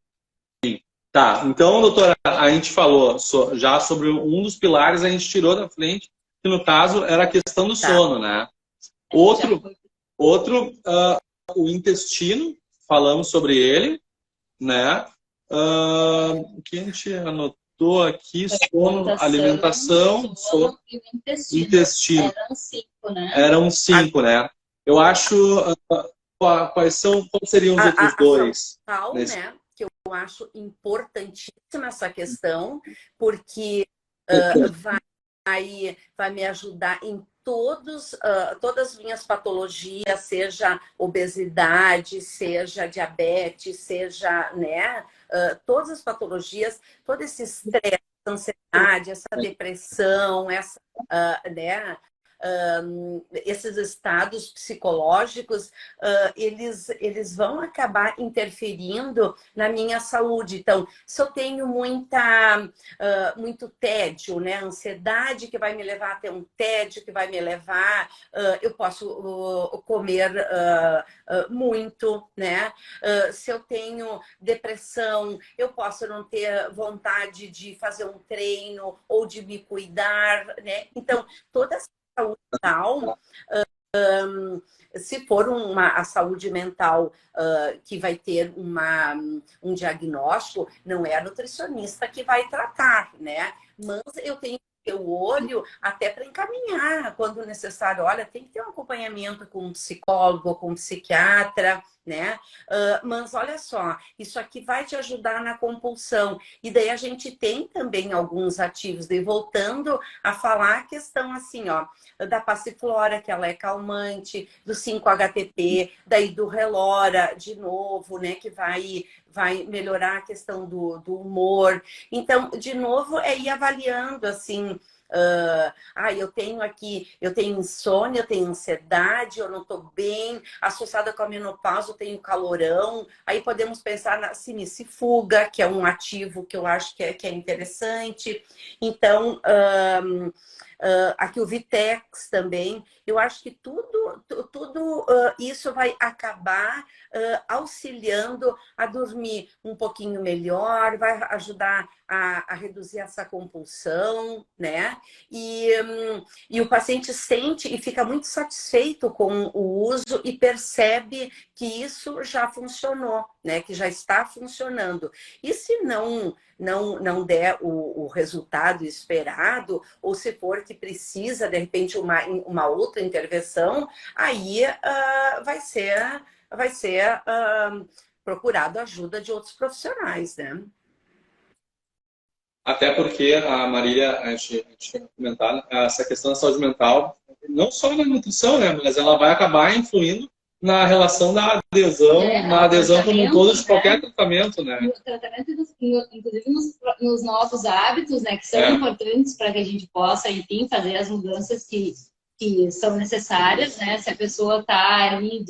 Tá, então, doutora, a gente falou já sobre um dos pilares, a gente tirou da frente, que no caso era a questão do sono, né? Outro o intestino, falamos sobre ele, né? O que a gente anotou aqui, sono, alimentação, sono e intestino. Eram 5, né? Eram 5, né? Eu acho... quais seriam os outros dois? Né? Que eu acho importantíssima essa questão, porque vai me ajudar em todas as minhas patologias, seja obesidade, seja diabetes, seja, né, todas as patologias, todo esse estresse, ansiedade, essa depressão, né, esses estados psicológicos, eles vão acabar interferindo na minha saúde. Então, se eu tenho muito tédio, né? Ansiedade que vai me levar a ter um tédio, que vai me levar, eu posso comer muito, né? Se eu tenho depressão, eu posso não ter vontade de fazer um treino ou de me cuidar, né? Então, toda essa saúde mental, se for a saúde mental que vai ter um diagnóstico, não é a nutricionista que vai tratar, né? Mas eu tenho que ter o olho até para encaminhar, quando necessário. Olha, tem que ter um acompanhamento com um psicólogo, com um psiquiatra, né? Mas olha só, isso aqui vai te ajudar na compulsão. E daí a gente tem também alguns ativos. Daí voltando a falar a questão assim, ó, da passiflora, que ela é calmante, do 5-HTP, daí do relora, de novo, né, que vai melhorar a questão do humor. Então, de novo, é ir avaliando, assim, eu tenho insônia, eu tenho ansiedade, eu não estou bem, associada com a menopausa, eu tenho calorão. Aí podemos pensar na sinicifuga, que é um ativo que eu acho que é interessante. Então, aqui o Vitex também. Eu acho que tudo isso vai acabar auxiliando a dormir um pouquinho melhor, vai ajudar a reduzir essa compulsão, né? E o paciente sente e fica muito satisfeito com o uso e percebe que isso já funcionou, né? Que já está funcionando. E se não der o resultado esperado, ou se for que precisa, de repente, uma outra intervenção, aí vai ser procurado ajuda de outros profissionais, né? Até porque a Marília, a gente tinha comentado, essa questão da saúde mental, não só na nutrição, né? Mas ela vai acabar influindo na relação da adesão, na adesão como um todo de qualquer tratamento, né? No tratamento, inclusive nos novos hábitos, né? Que são importantes para que a gente possa, enfim, fazer as mudanças que são necessárias, né? Se a pessoa está ali,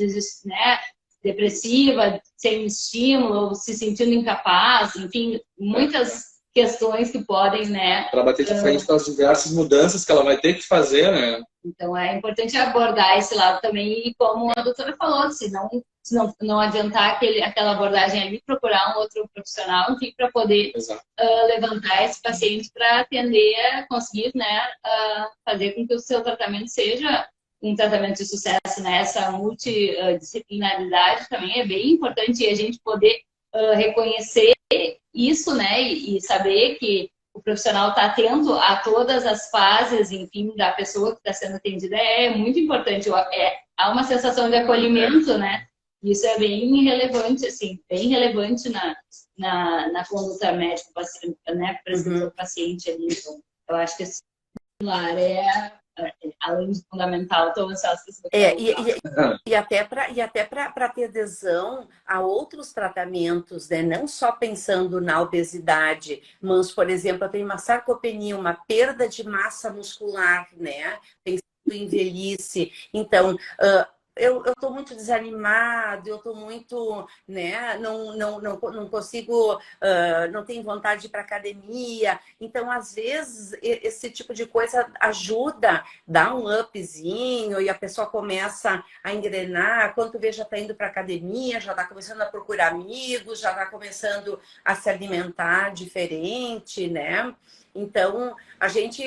né, depressiva, sem estímulo, ou se sentindo incapaz, enfim, muitas questões que podem, né? Para bater de frente com as diversas mudanças que ela vai ter que fazer, né? Então é importante abordar esse lado também, e como a doutora falou, se não adiantar aquela abordagem ali, procurar um outro profissional, enfim, para poder levantar esse paciente para atender, conseguir, né, fazer com que o seu tratamento seja um tratamento de sucesso, né? Essa multidisciplinaridade também é bem importante, e a gente poder reconhecer isso, né, e saber que o profissional está atento a todas as fases, enfim, da pessoa que está sendo atendida, é muito importante. Há uma sensação de acolhimento, né? Isso é bem relevante, assim, bem relevante na conduta médico-paciente, né? Prescritor-paciente ali. Então, eu acho que esse pilar além de fundamental, estou ansiosa e até para ter adesão a outros tratamentos, né? Não só pensando na obesidade, mas, por exemplo, eu tenho uma sarcopenia, uma perda de massa muscular, né? Pensando em velhice. Então, eu estou muito desanimado, eu estou muito, né, não consigo, não tenho vontade de ir para academia. Então, às vezes, esse tipo de coisa ajuda, dá um upzinho e a pessoa começa a engrenar. Quando tu vê, já está indo para academia, já está começando a procurar amigos, já está começando a se alimentar diferente, né? Então, a gente,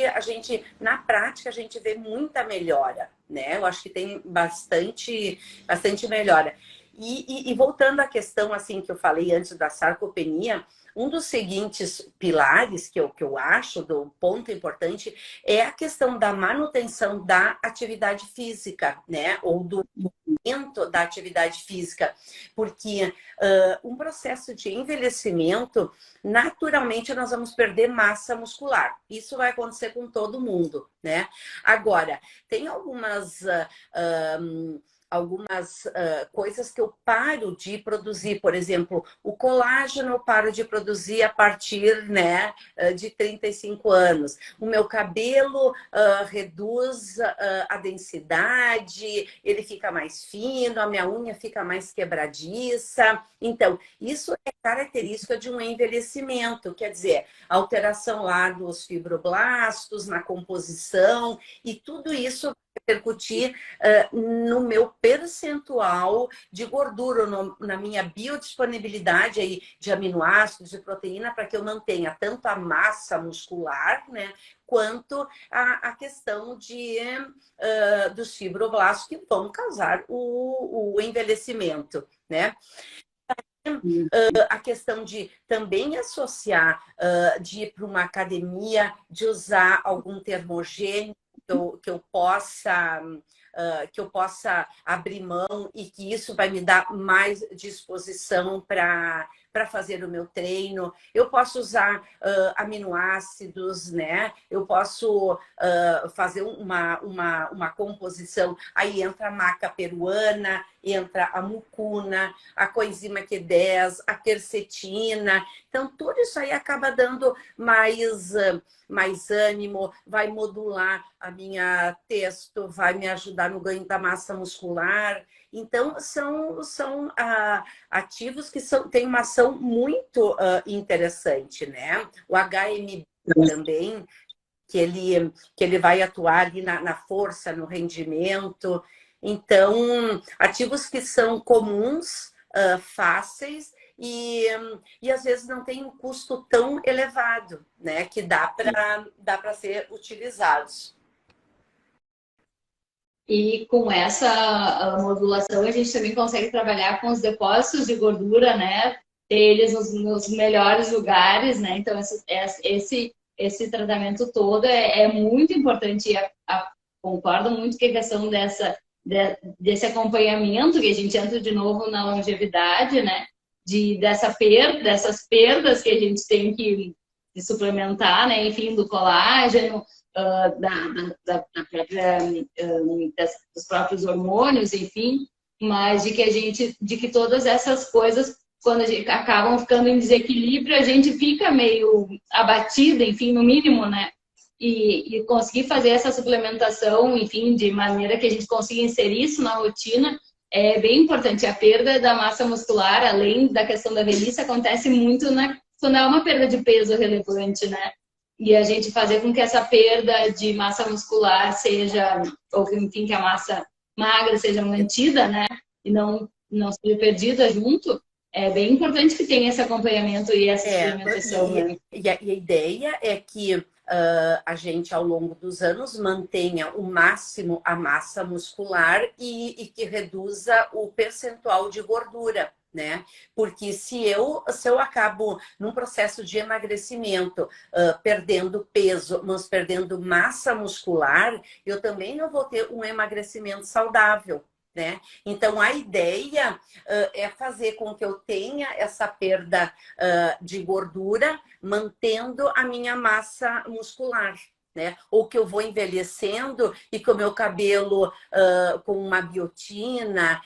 na prática, a gente vê muita melhora, né? Eu acho que tem bastante melhora. E voltando à questão, assim, que eu falei antes da sarcopenia, um dos seguintes pilares que eu acho, do ponto importante, é a questão da manutenção da atividade física, né? Ou do movimento da atividade física. Porque um processo de envelhecimento, naturalmente, nós vamos perder massa muscular. Isso vai acontecer com todo mundo, né? Agora, tem algumas coisas que eu paro de produzir. Por exemplo, o colágeno eu paro de produzir a partir, né, de 35 anos. O meu cabelo reduz a densidade, ele fica mais fino, a minha unha fica mais quebradiça. Então, isso é característica de um envelhecimento, quer dizer, alteração lá dos fibroblastos, na composição, e tudo isso repercutir no meu percentual de gordura, na minha biodisponibilidade aí de aminoácidos, de proteína, para que eu mantenha tanto a massa muscular, né, quanto a questão dos fibroblastos que vão causar o envelhecimento, né? A questão de também associar, de ir para uma academia, de usar algum termogênico, que eu possa abrir mão, e que isso vai me dar mais disposição para fazer o meu treino. Eu posso usar aminoácidos, né? Eu posso fazer uma composição. Aí entra a maca peruana, entra a mucuna, a coenzima Q10, a quercetina. Então, tudo isso aí acaba dando mais ânimo, vai modular a minha testo, vai me ajudar no ganho da massa muscular. Então, são ativos que têm uma ação muito interessante, né? O HMB também, que ele vai atuar ali na força, no rendimento. Então, ativos que são comuns, fáceis, e às vezes não tem um custo tão elevado, né? Que dá para ser utilizados. E com essa modulação, a gente também consegue trabalhar com os depósitos de gordura, né? Ter eles nos melhores lugares, né? Então, esse tratamento todo é muito importante. Concordo muito com a questão desse acompanhamento, que a gente entra de novo na longevidade, né? Dessas perdas que a gente tem que de suplementar, né? Enfim, do colágeno, dos próprios hormônios, enfim, mas de que todas essas coisas, quando a gente acabam ficando em desequilíbrio, a gente fica meio abatida, enfim, no mínimo, né? E conseguir fazer essa suplementação, enfim, de maneira que a gente consiga inserir isso na rotina, é bem importante. A perda da massa muscular, além da questão da velhice, acontece muito quando há uma perda de peso relevante, né? E a gente fazer com que essa perda de massa muscular seja, ou enfim, que a massa magra seja mantida, né? E não seja perdida junto, é bem importante que tenha esse acompanhamento e essa suplementação, né? E a ideia é que a gente, ao longo dos anos, mantenha o máximo a massa muscular e que reduza o percentual de gordura, né? Porque se eu acabo num processo de emagrecimento, perdendo peso, mas perdendo massa muscular, eu também não vou ter um emagrecimento saudável, né? Então, a ideia é fazer com que eu tenha essa perda de gordura, mantendo a minha massa muscular, né? Ou que eu vou envelhecendo e que o meu cabelo com uma biotina,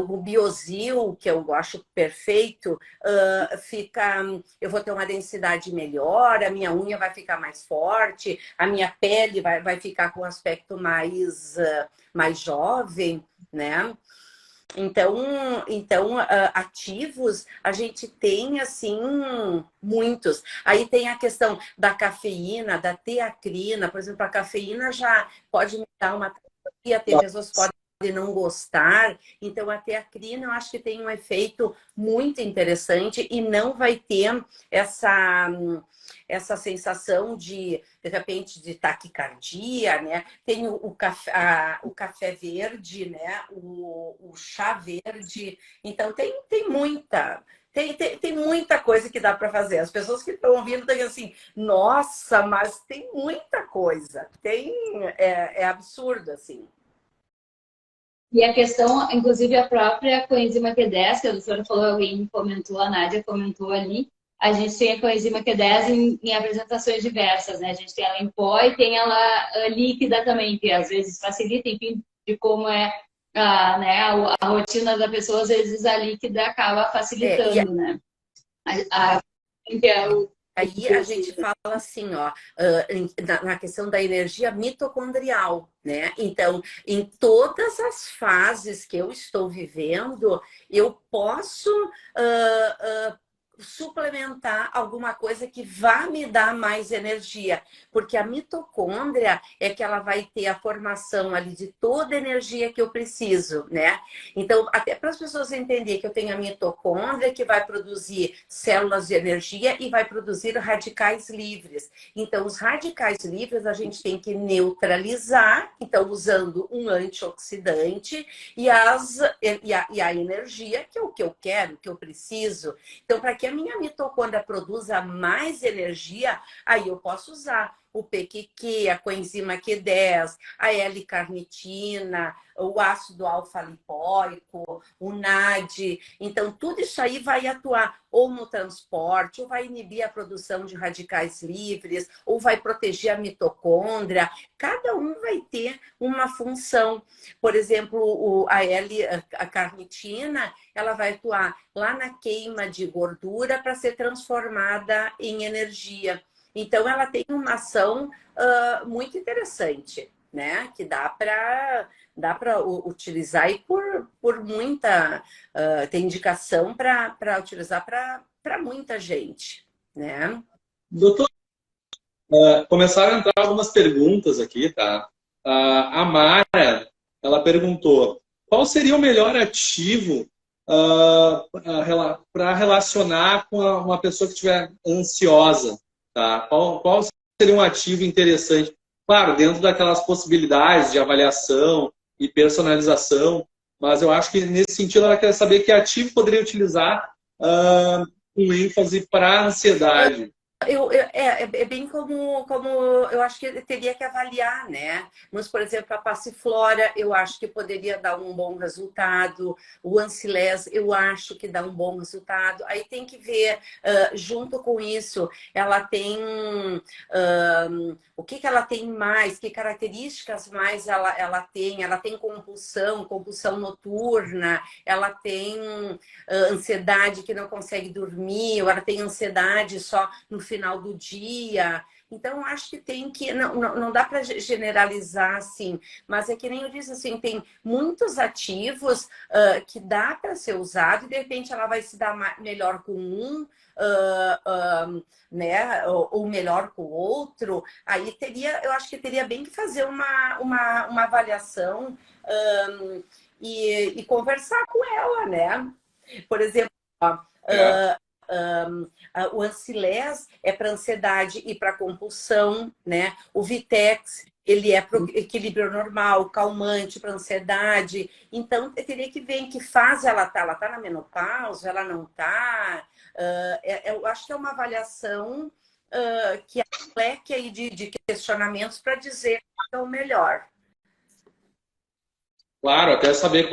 o Biosil, que eu acho perfeito, eu vou ter uma densidade melhor, a minha unha vai ficar mais forte, a minha pele vai ficar com um aspecto mais jovem, né? Então, ativos, a gente tem, assim, muitos. Aí tem a questão da cafeína, da teacrina. Por exemplo, a cafeína já pode me dar uma terapia, tem pessoas que podem não gostar. Então, a teacrina, eu acho que tem um efeito muito interessante e não vai ter essa sensação de repente, de taquicardia, né? Tem o café verde, né? O chá verde. Então, tem muita coisa que dá para fazer. As pessoas que estão ouvindo têm assim, nossa, mas tem muita coisa. É absurdo, assim. E a questão, inclusive, a própria coenzima Q10, que a doutora falou, alguém comentou, a Nádia comentou ali, a gente tem a coenzima Q10 em apresentações diversas, né? A gente tem ela em pó e tem ela líquida também, que às vezes facilita, enfim, de como é a rotina da pessoa, às vezes a líquida acaba facilitando, né? Aí a gente fala assim, ó, na questão da energia mitocondrial, né? Então, em todas as fases que eu estou vivendo, eu posso suplementar alguma coisa que vá me dar mais energia, porque a mitocôndria é que ela vai ter a formação ali de toda a energia que eu preciso, né? Então, até para as pessoas entenderem que eu tenho a mitocôndria que vai produzir células de energia e vai produzir radicais livres. Então, os radicais livres a gente tem que neutralizar, então usando um antioxidante e a energia, que é o que eu quero, o que eu preciso. Então, para que a minha mitocôndria produza mais energia, aí eu posso usar o PQQ, a coenzima Q10, a L-carnitina, o ácido alfa-lipóico, o NAD. Então, tudo isso aí vai atuar ou no transporte, ou vai inibir a produção de radicais livres, ou vai proteger a mitocôndria. Cada um vai ter uma função. Por exemplo, a carnitina, ela vai atuar lá na queima de gordura para ser transformada em energia. Então, ela tem uma ação muito interessante, né? Que dá para utilizar e por muita... tem indicação para utilizar para muita gente, né? Doutor, começaram a entrar algumas perguntas aqui, tá? A Mara, ela perguntou, qual seria o melhor ativo para relacionar com uma pessoa que estiver ansiosa? Tá? Qual seria um ativo interessante? Claro, dentro daquelas possibilidades de avaliação e personalização, mas eu acho que nesse sentido ela quer saber que ativo poderia utilizar com ênfase para a ansiedade. É bem como eu acho que teria que avaliar, né? Mas, por exemplo, a passiflora, eu acho que poderia dar um bom resultado. O ancilés, eu acho que dá um bom resultado. Aí tem que ver, junto com isso, ela tem... o que ela tem mais? Que características mais ela tem? Ela tem compulsão noturna, ela tem ansiedade que não consegue dormir, ou ela tem ansiedade só no final do dia. Então, acho que tem que... Não dá para generalizar, assim, mas é que nem eu disse, assim, tem muitos ativos que dá para ser usado e, de repente, ela vai se dar melhor com um, né, ou melhor com o outro. Aí eu acho que teria bem que fazer uma avaliação e conversar com ela, né? Por exemplo, ó, o ancilés é para ansiedade e para compulsão, né? O Vitex, ele é para equilíbrio normal, calmante para ansiedade. Então, eu teria que ver em que fase ela está. Ela está na menopausa? Ela não está? Eu acho que é uma avaliação que é um leque aí de questionamentos para dizer qual é o melhor. Claro, até saber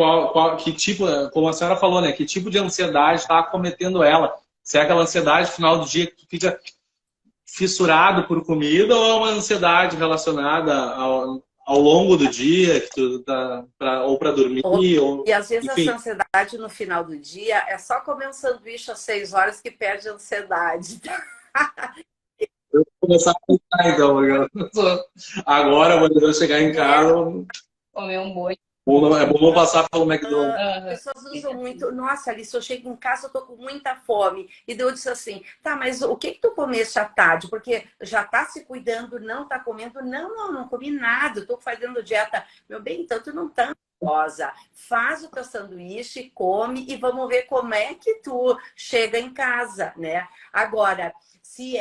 que tipo, como a senhora falou, né? Que tipo de ansiedade está acometendo ela. Se é aquela ansiedade final do dia que tu fica fissurado por comida ou é uma ansiedade relacionada ao longo do dia, que tu tá ou para dormir, e às vezes enfim. essa ansiedade no final do dia é só comer um sanduíche às 6 horas que perde a ansiedade. Eu vou começar a pensar, então. Agora, quando eu chegar em casa, comer um boi. É bom passar pelo McDonald's. As pessoas usam muito. Nossa, Alice, eu chego em casa, eu tô com muita fome. E daí eu disse assim, tá, mas o que tu comeste à tarde? Porque já tá se cuidando, não tá comendo. Não comi nada, eu tô fazendo dieta. Meu bem, então tu não tá ansiosa. Faz o teu sanduíche, come e vamos ver como é que tu chega em casa, né? Agora, se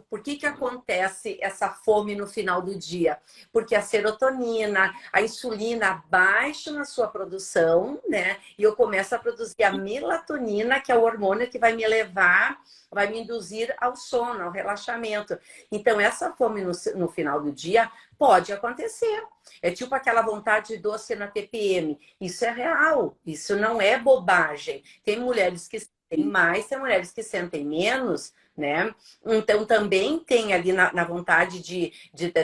por que acontece essa fome no final do dia? Porque a serotonina, a insulina baixa na sua produção, né? E eu começo a produzir a melatonina, que é o hormônio que vai me levar, vai me induzir ao sono, ao relaxamento. Então, essa fome no final do dia pode acontecer. É tipo aquela vontade de doce na TPM. Isso é real, isso não é bobagem. Tem mulheres que sentem mais, tem mulheres que sentem menos, né? Então também tem ali na vontade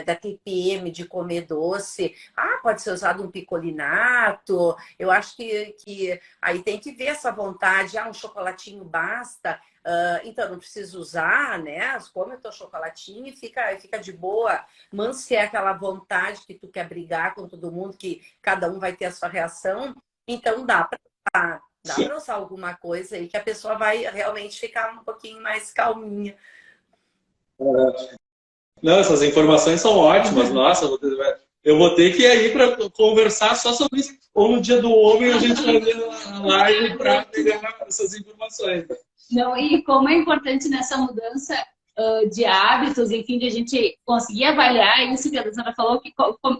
da TPM de comer doce. Pode ser usado um picolinato. Eu acho que aí tem que ver essa vontade. Um chocolatinho basta. Então não precisa usar, né? Come o teu chocolatinho e fica de boa. Mas se é aquela vontade que tu quer brigar com todo mundo, que cada um vai ter a sua reação, então dá para usar alguma coisa aí que a pessoa vai realmente ficar um pouquinho mais calminha. Não, essas informações são ótimas. Nossa, eu vou ter que ir aí para conversar só sobre isso. Ou no dia do homem a gente vai ver a live para pegar essas informações. Não, e como é importante nessa mudança de hábitos, enfim, de a gente conseguir avaliar isso que a doutora falou,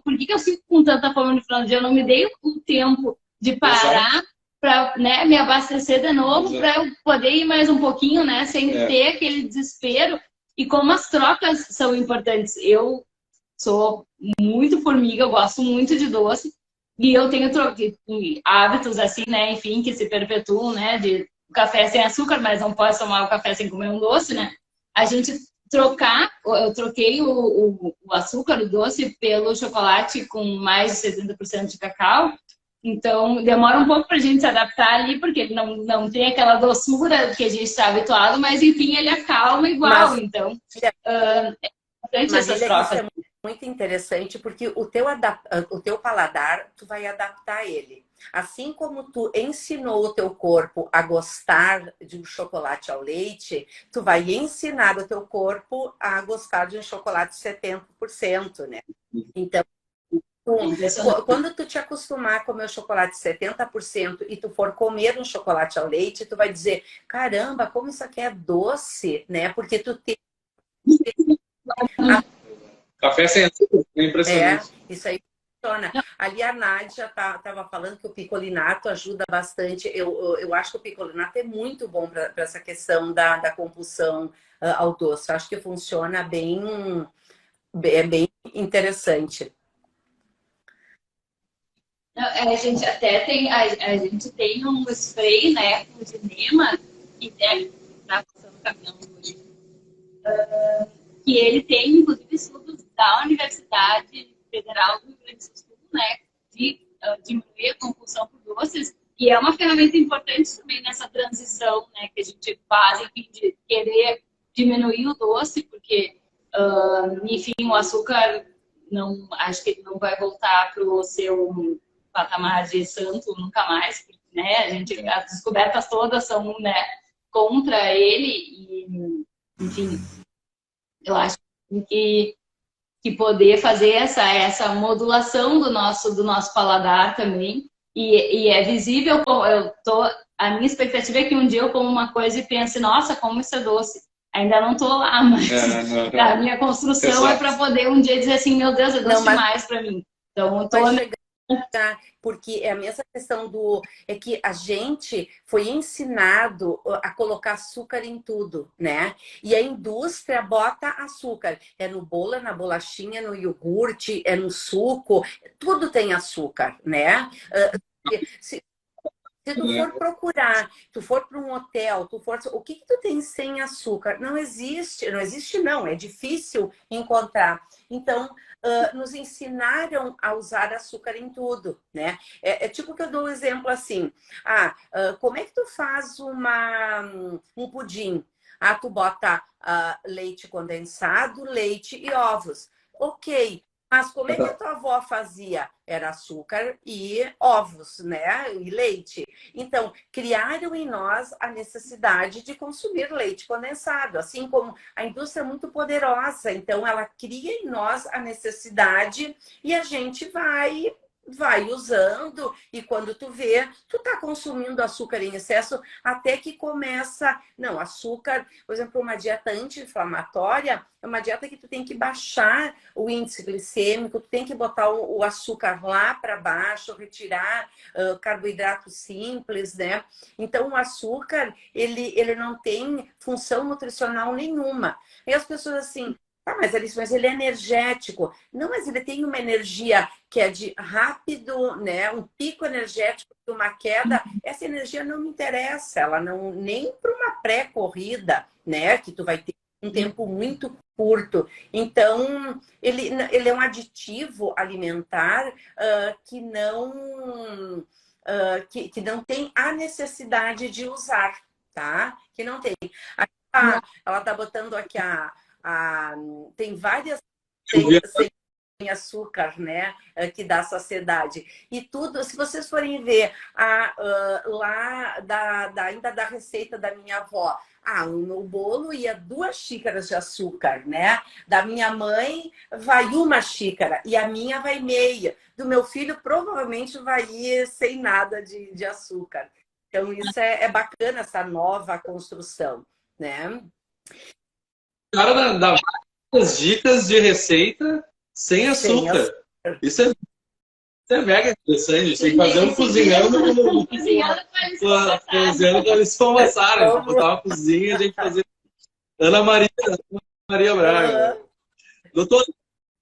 por que eu fico com tanta fome no final do dia? Eu não me dei o tempo de parar para, né, me abastecer de novo, para eu poder ir mais um pouquinho, né, sem ter aquele desespero. E como as trocas são importantes. Eu sou muito formiga, eu gosto muito de doce, e eu tenho hábitos assim, né, enfim, que se perpetuam, né, de café sem açúcar, mas não posso tomar o café sem comer um doce, né? A gente eu troquei o açúcar, o doce, pelo chocolate com mais de 70% de cacau. Então, demora um pouco para a gente se adaptar ali, porque ele não tem aquela doçura que a gente está habituado, mas, enfim, ele acalma igual. Então, é importante essas trocas. Isso é muito interessante, porque o teu paladar, tu vai adaptar ele. Assim como tu ensinou o teu corpo a gostar de um chocolate ao leite, tu vai ensinar o teu corpo a gostar de um chocolate 70%, né? Então, quando tu te acostumar a comer o chocolate 70% e tu for comer um chocolate ao leite, tu vai dizer, caramba, como isso aqui é doce, né? Porque tu tem... Café sem açúcar, é impressionante. Isso aí funciona. Ali a Nádia estava falando que o picolinato ajuda bastante. Eu acho que o picolinato é muito bom para essa questão da compulsão ao doce. Eu acho que funciona bem interessante. A gente até tem, a gente tem um spray, né, com enema, que está passando caminhão hoje, que ele tem, inclusive, estudos da Universidade Federal do Rio Grande do Sul, né, de diminuir a compulsão por doces, e é uma ferramenta importante também nessa transição, né, que a gente faz, enfim, de querer diminuir o doce, porque, enfim, o açúcar, não, acho que ele não vai voltar para o seu patamar de santo nunca mais, né? As descobertas todas são, né, contra ele e, enfim, eu acho que poder fazer essa modulação do nosso paladar também e é visível. A minha expectativa é que um dia eu como uma coisa e pense, nossa, como isso é doce. Ainda não tô lá, mas a minha construção é para poder um dia dizer assim, meu Deus, é doce demais para mim. Então eu tô porque é a mesma questão é que a gente foi ensinado a colocar açúcar em tudo, né? E a indústria bota açúcar. É no bolo, é na bolachinha, no iogurte, é no suco. Tudo tem açúcar, né? Se tu for procurar, tu for para um hotel, o que tu tem sem açúcar? Não existe, não, é difícil encontrar. Então, nos ensinaram a usar açúcar em tudo, né? É tipo que eu dou um exemplo assim, como é que tu faz um pudim? Tu bota leite condensado, leite e ovos. Ok. Mas como é que a tua avó fazia? Era açúcar e ovos, né? E leite. Então, criaram em nós a necessidade de consumir leite condensado. Assim como a indústria é muito poderosa, então ela cria em nós a necessidade e a gente vai usando, e quando tu vê, tu tá consumindo açúcar em excesso, até que começa... Não, açúcar, por exemplo, uma dieta anti-inflamatória é uma dieta que tu tem que baixar o índice glicêmico, tu tem que botar o açúcar lá para baixo, retirar carboidratos simples, né? Então, o açúcar, ele não tem função nutricional nenhuma. E as pessoas assim... mas ele é energético. Não, mas ele tem uma energia que é de rápido, né? Um pico energético, uma queda. Essa energia não me interessa, ela não, nem para uma pré-corrida, né? Que tu vai ter um tempo muito curto. Então, ele é um aditivo alimentar que não tem a necessidade de usar, tá? Que não tem. Ela tá botando aqui tem várias sem açúcar, né? Que dá saciedade. E tudo, se vocês forem ver lá ainda da receita da minha avó, o meu bolo ia 2 xícaras de açúcar, né? Da minha mãe vai 1 xícara e a minha vai meia. Do meu filho provavelmente vai ir sem nada de açúcar. Então isso é bacana, essa nova construção, né? Cara, dá várias dicas de receita sem açúcar. Isso é mega interessante. Tem que fazer um cozinhando com eles conversaram. Botar uma cozinha, a gente fazer. Ana Maria Braga. Doutor,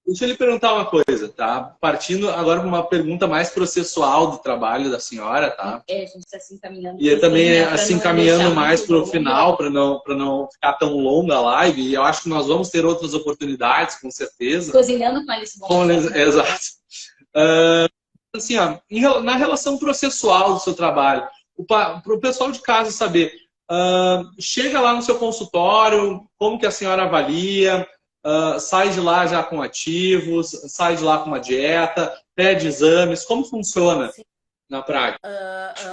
deixa eu lhe perguntar uma coisa, tá? Partindo agora para uma pergunta mais processual do trabalho da senhora, tá? A gente está se encaminhando. E também assim caminhando mais para o final, para não ficar tão longa a live. E eu acho que nós vamos ter outras oportunidades, com certeza. Cozinhando com Alice Bom. Exato. Assim, na relação processual do seu trabalho, para o pessoal de casa saber, chega lá no seu consultório, como que a senhora avalia? Sai de lá já com ativos, sai de lá com uma dieta, pede exames, como funciona? Na prática.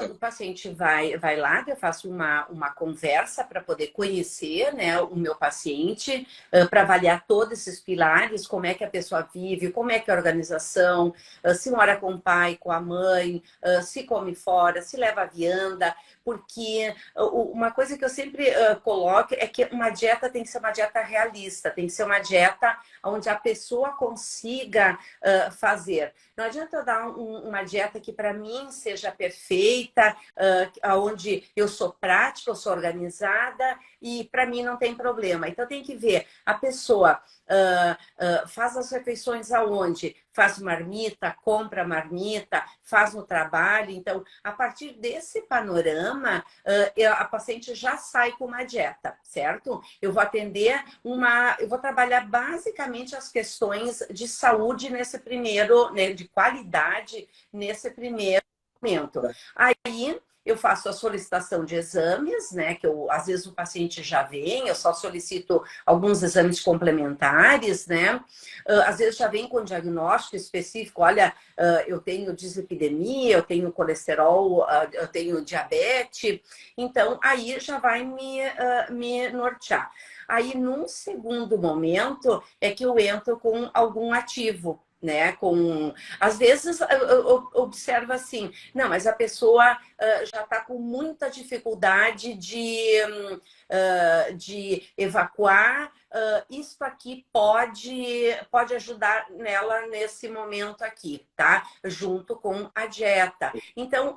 O paciente vai lá, eu faço uma conversa para poder conhecer, né, o meu paciente, para avaliar todos esses pilares, como é que a pessoa vive, como é que é a organização, se mora com o pai, com a mãe, se come fora, se leva a vianda, porque uma coisa que eu sempre coloco é que uma dieta tem que ser uma dieta realista, tem que ser uma dieta onde a pessoa consiga fazer. Não adianta eu dar uma dieta que para mim seja perfeita, onde eu sou prática, eu sou organizada e para mim não tem problema. Então tem que ver, a pessoa faz as refeições aonde? Faz marmita, compra marmita, faz no trabalho. Então, a partir desse panorama, a paciente já sai com uma dieta, certo? Eu vou atender eu vou trabalhar basicamente as questões de saúde nesse primeiro, né, de qualidade nesse primeiro momento. Aí eu faço a solicitação de exames, né? Que às vezes o paciente já vem, eu só solicito alguns exames complementares, né? Às vezes já vem com diagnóstico específico, olha, eu tenho dislipidemia, eu tenho colesterol, eu tenho diabetes, então aí já vai me nortear. Aí, num segundo momento, é que eu entro com algum ativo, né? Às vezes eu observo assim, não, mas a pessoa já está com muita dificuldade de evacuar, isso aqui pode ajudar nela nesse momento aqui, tá? Junto com a dieta. Então,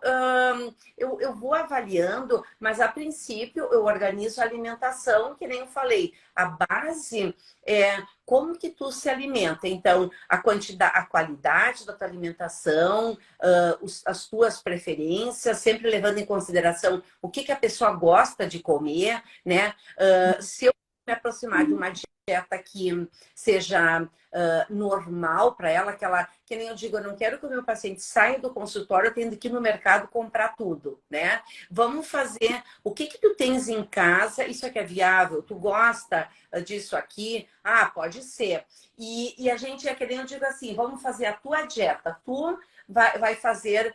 eu vou avaliando, mas a princípio eu organizo a alimentação, que nem eu falei, a base é como que tu se alimenta. Então, a qualidade da tua alimentação, as tuas preferências, sempre levando em consideração o que a pessoa gosta de comer, né? Se eu me aproximar de uma dieta que seja normal para ela, que nem eu digo, eu não quero que o meu paciente saia do consultório tendo que ir no mercado comprar tudo, né? Vamos fazer o que tu tens em casa, isso aqui é viável, tu gosta disso aqui? Ah, pode ser. E a gente é que nem eu digo assim, vamos fazer a tua dieta, tu vai fazer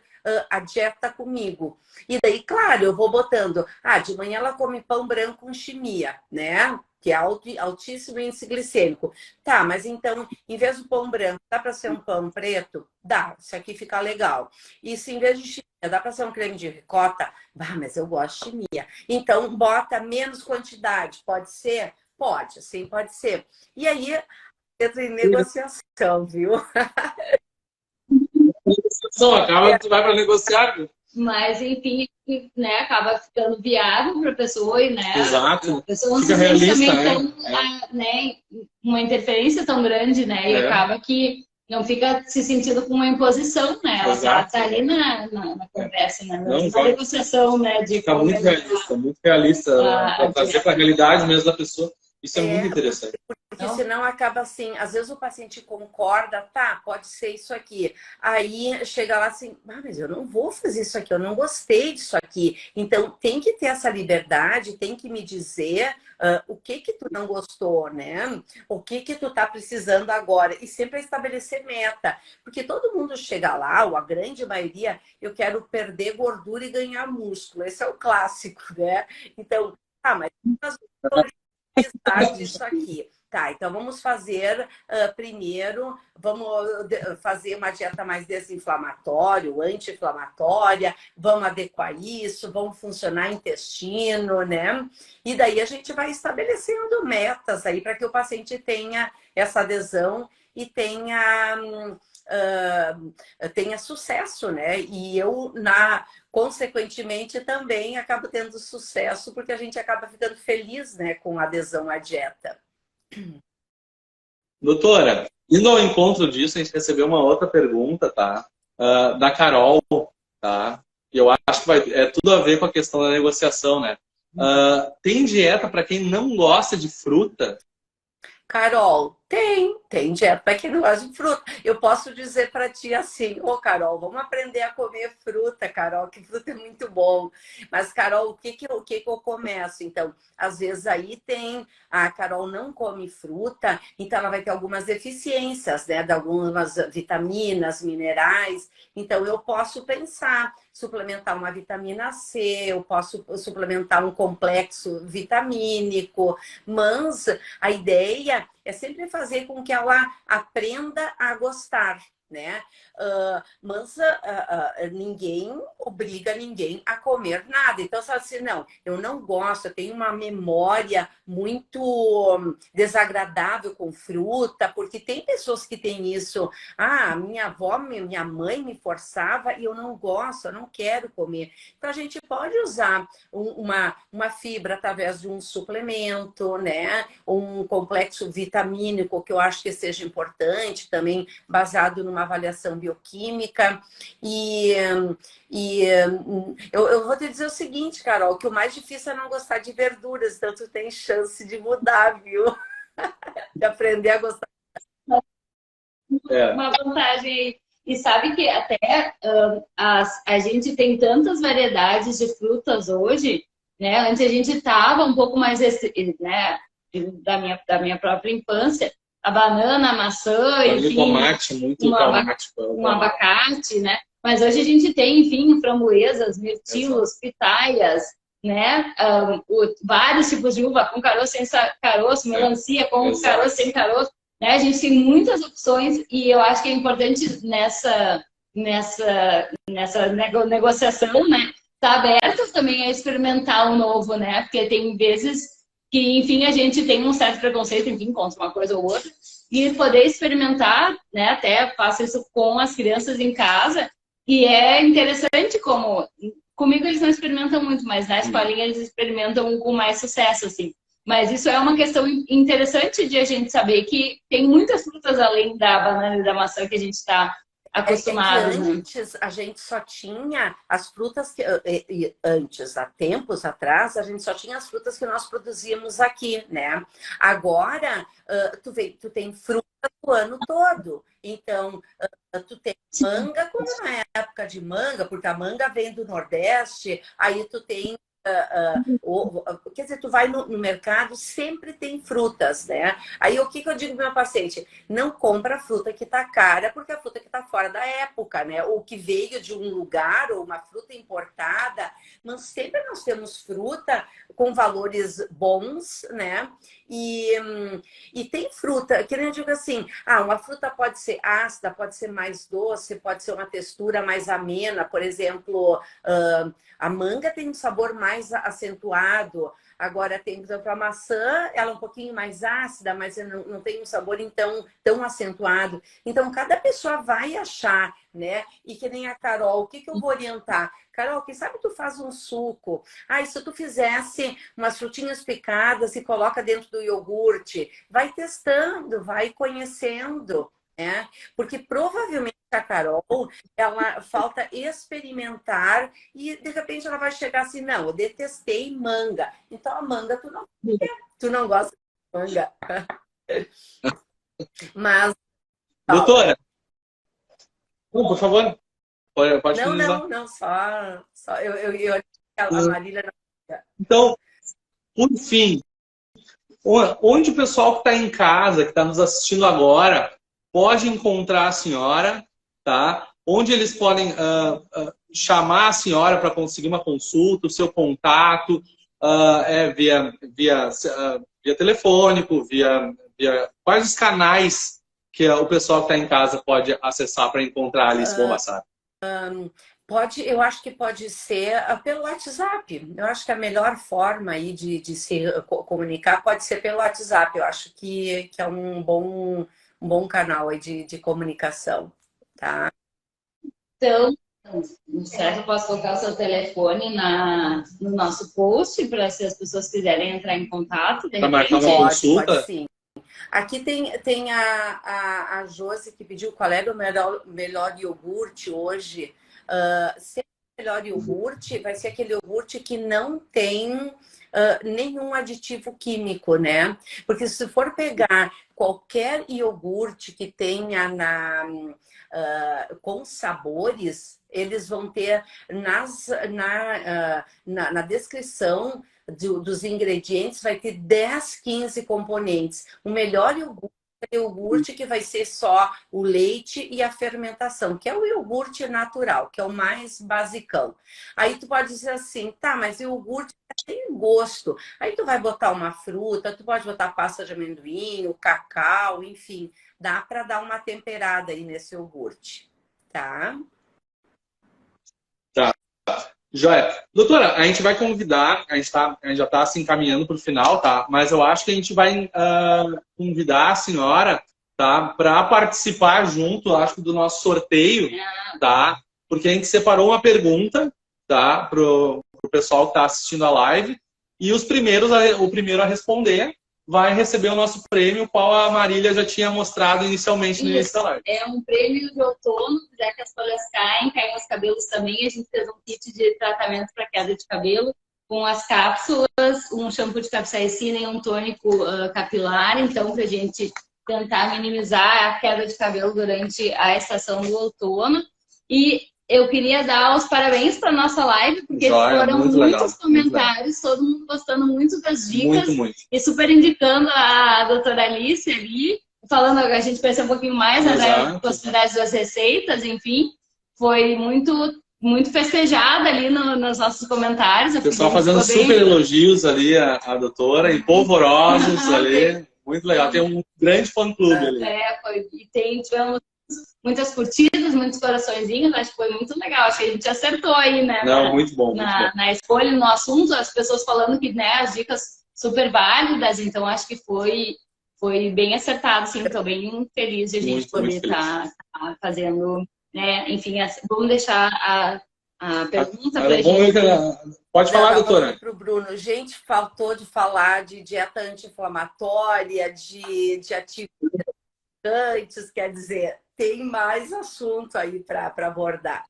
a dieta comigo. E daí, claro, eu vou botando, de manhã ela come pão branco com chimia, né? Que é altíssimo índice glicêmico. Tá, mas então, em vez do pão branco, dá para ser um pão preto? Dá, isso aqui fica legal. E se em vez de chimia, dá para ser um creme de ricota? Mas eu gosto de chimia. Então, bota menos quantidade, pode ser? Pode, sim, pode ser. E aí, entra em negociação, viu? Acaba que tu vai para negociar. Mas, enfim, né, acaba ficando viável para a pessoa, e, né? Exato. A pessoa não fica se realista, também né, uma interferência tão grande, né? E acaba que não fica se sentindo com uma imposição, né? Ela está ali na conversa, né? Na negociação, né? Fica muito realista para trazer para a realidade mesmo da pessoa. Isso é muito interessante. Porque senão acaba assim, às vezes o paciente concorda, tá, pode ser isso aqui. Aí chega lá assim, mas eu não vou fazer isso aqui, eu não gostei disso aqui. Então tem que ter essa liberdade, tem que me dizer o que tu não gostou, né? O que tu tá precisando agora. E sempre estabelecer meta. Porque todo mundo chega lá, ou a grande maioria, eu quero perder gordura e ganhar músculo. Esse é o clássico, né? Então, mas nós vamos precisar disso aqui. Tá, então vamos fazer primeiro, vamos fazer uma dieta mais desinflamatória, anti-inflamatória, vamos adequar isso, vamos funcionar intestino, né? E daí a gente vai estabelecendo metas aí para que o paciente tenha essa adesão e tenha sucesso, né? E eu, consequentemente, também acabo tendo sucesso, porque a gente acaba ficando feliz, né, com a adesão à dieta. Doutora, indo ao encontro disso, a gente recebeu uma outra pergunta, tá? Da Carol, tá? E eu acho que é tudo a ver com a questão da negociação, né? Tem dieta para quem não gosta de fruta? Carol, Tem dieta para quem não gosta de fruta. Eu posso dizer para ti assim, ô Carol, vamos aprender a comer fruta, Carol, que fruta é muito bom. Mas, Carol, o que eu começo? Então, às vezes aí tem, a Carol não come fruta, então ela vai ter algumas deficiências, né? De algumas vitaminas, minerais. Então, eu posso pensar, suplementar uma vitamina C, eu posso suplementar um complexo vitamínico, mas a ideia é sempre fazer com que ela aprenda a gostar, né? Mas ninguém obriga ninguém a comer nada. Então, você fala assim, não, eu não gosto, eu tenho uma memória muito desagradável com fruta, porque tem pessoas que têm isso. Ah, minha avó, minha mãe me forçava e eu não gosto, eu não quero comer. Então, a gente pode usar uma fibra através de um suplemento, né? Um complexo vitamínico, que eu acho que seja importante, também baseado numa avaliação bioquímica. Eu vou te dizer o seguinte, Carol, que o mais difícil é não gostar de verduras, então tu tem chance de mudar, viu? De aprender a gostar. Uma vantagem aí. E sabe que até a gente tem tantas variedades de frutas hoje, né? Antes a gente estava um pouco mais, né? Da minha própria infância, a banana, a maçã, enfim, tomate, muito tomate, um abacate, né? Mas hoje a gente tem, enfim, framboesas, mirtilos, pitaias, né? Vários tipos de uva, com caroço, sem caroço, melancia com caroço, sem caroço. Né? A gente tem muitas opções e eu acho que é importante nessa negociação, né? Estar aberto também a experimentar o novo, né? Porque tem vezes que, enfim, a gente tem um certo preconceito, enfim, contra uma coisa ou outra, e poder experimentar, né? Até faço isso com as crianças em casa, e é interessante como... Comigo eles não experimentam muito, mas na escolinha eles experimentam com mais sucesso, assim. Mas isso é uma questão interessante de a gente saber que tem muitas frutas além da banana e da maçã que a gente está acostumado. Antes, né? A gente só tinha as frutas que antes, há tempos atrás, a gente só tinha as frutas que nós produzíamos aqui, né? Agora, tu tem fruta o ano todo. Então, tu tem manga quando não é época de manga, porque a manga vem do Nordeste, aí tu tem quer dizer, tu vai no mercado, sempre tem frutas, né? Aí o que eu digo pro meu paciente? Não compra a fruta que tá cara, porque a fruta que tá fora da época, né? Ou que veio de um lugar, ou uma fruta importada. Mas sempre nós temos fruta com valores bons, né? E tem fruta, que nem eu digo assim, uma fruta pode ser ácida, pode ser mais doce, pode ser uma textura mais amena, por exemplo, a manga tem um sabor mais acentuado. Agora tem, por exemplo, a maçã, ela é um pouquinho mais ácida, mas não tem um sabor então tão acentuado. Então, cada pessoa vai achar, né? E que nem a Carol, o que eu vou orientar? Carol, quem sabe tu faz um suco? E se tu fizesse umas frutinhas picadas e coloca dentro do iogurte? Vai testando, vai conhecendo, né? Porque provavelmente a Carol, ela falta experimentar e de repente ela vai chegar assim, não, eu detestei manga. Então a manga tu não gosta de manga. Mas... Doutora, por favor, pode finalizar. Não, só eu a Marília não... Então, por fim, onde o pessoal que está em casa, que está nos assistindo agora, pode encontrar a senhora, tá? Onde eles podem chamar a senhora para conseguir uma consulta, o seu contato, via telefônico, via quais os canais que o pessoal que está em casa pode acessar para encontrar a Alice Bombassari? Eu acho que pode ser pelo WhatsApp. Eu acho que a melhor forma aí de se comunicar pode ser pelo WhatsApp. Eu acho que é um bom canal aí de comunicação, tá? Então, certo, eu posso colocar o seu telefone no nosso post para se as pessoas quiserem entrar em contato. Para marcar uma consulta? Pode sim. Aqui tem a Josi que pediu qual era o melhor iogurte hoje. Se é o melhor iogurte, vai ser aquele iogurte que não tem nenhum aditivo químico, né? Porque se for pegar qualquer iogurte que tenha com sabores, eles vão ter na descrição dos ingredientes, vai ter 10, 15 componentes. O melhor iogurte que vai ser só o leite e a fermentação, que é o iogurte natural, que é o mais basicão. Aí tu pode dizer assim, tá, mas iogurte tem gosto. Aí tu vai botar uma fruta, tu pode botar pasta de amendoim, o cacau, enfim, dá para dar uma temperada aí nesse iogurte, tá? Tá. Joia. Doutora, a gente vai convidar, a gente já está se encaminhando para o final, tá? Mas eu acho que a gente vai convidar a senhora, tá? Para participar junto, acho, do nosso sorteio, tá? Porque a gente separou uma pergunta, tá? Pro pessoal que está assistindo a live. E o primeiro a responder vai receber o nosso prêmio, o qual a Marília já tinha mostrado inicialmente no início da live. É um prêmio de outono, já que as folhas caem os cabelos também. A gente fez um kit de tratamento para queda de cabelo, com as cápsulas, um shampoo de capsaicina e um tônico capilar. Então, para a gente tentar minimizar a queda de cabelo durante a estação do outono. E eu queria dar os parabéns para nossa live, porque foram muitos comentários, todo mundo gostando muito das dicas. Muito. E super indicando a doutora Alice ali, falando, a gente conheceu um pouquinho mais, né, possibilidades das receitas, enfim. Foi muito festejada ali nos nossos comentários. O pessoal fazendo super elogios ali a doutora, e polvorosos ali. Muito legal, tem um grande fã-clube ali. E tivemos muitas curtidas, muitos coraçõezinhos, acho que foi muito legal. Acho que a gente acertou aí, né? Não, muito bom. Na escolha, no assunto, as pessoas falando que, né, as dicas super válidas, então acho que foi bem acertado, sim. Estou bem feliz de a gente poder estar fazendo, né? Enfim, vamos deixar a pergunta para a gente. Pode falar, doutora. Para o Bruno, gente, faltou de falar de dieta anti-inflamatória, de ativos, quer dizer, tem mais assunto aí para abordar.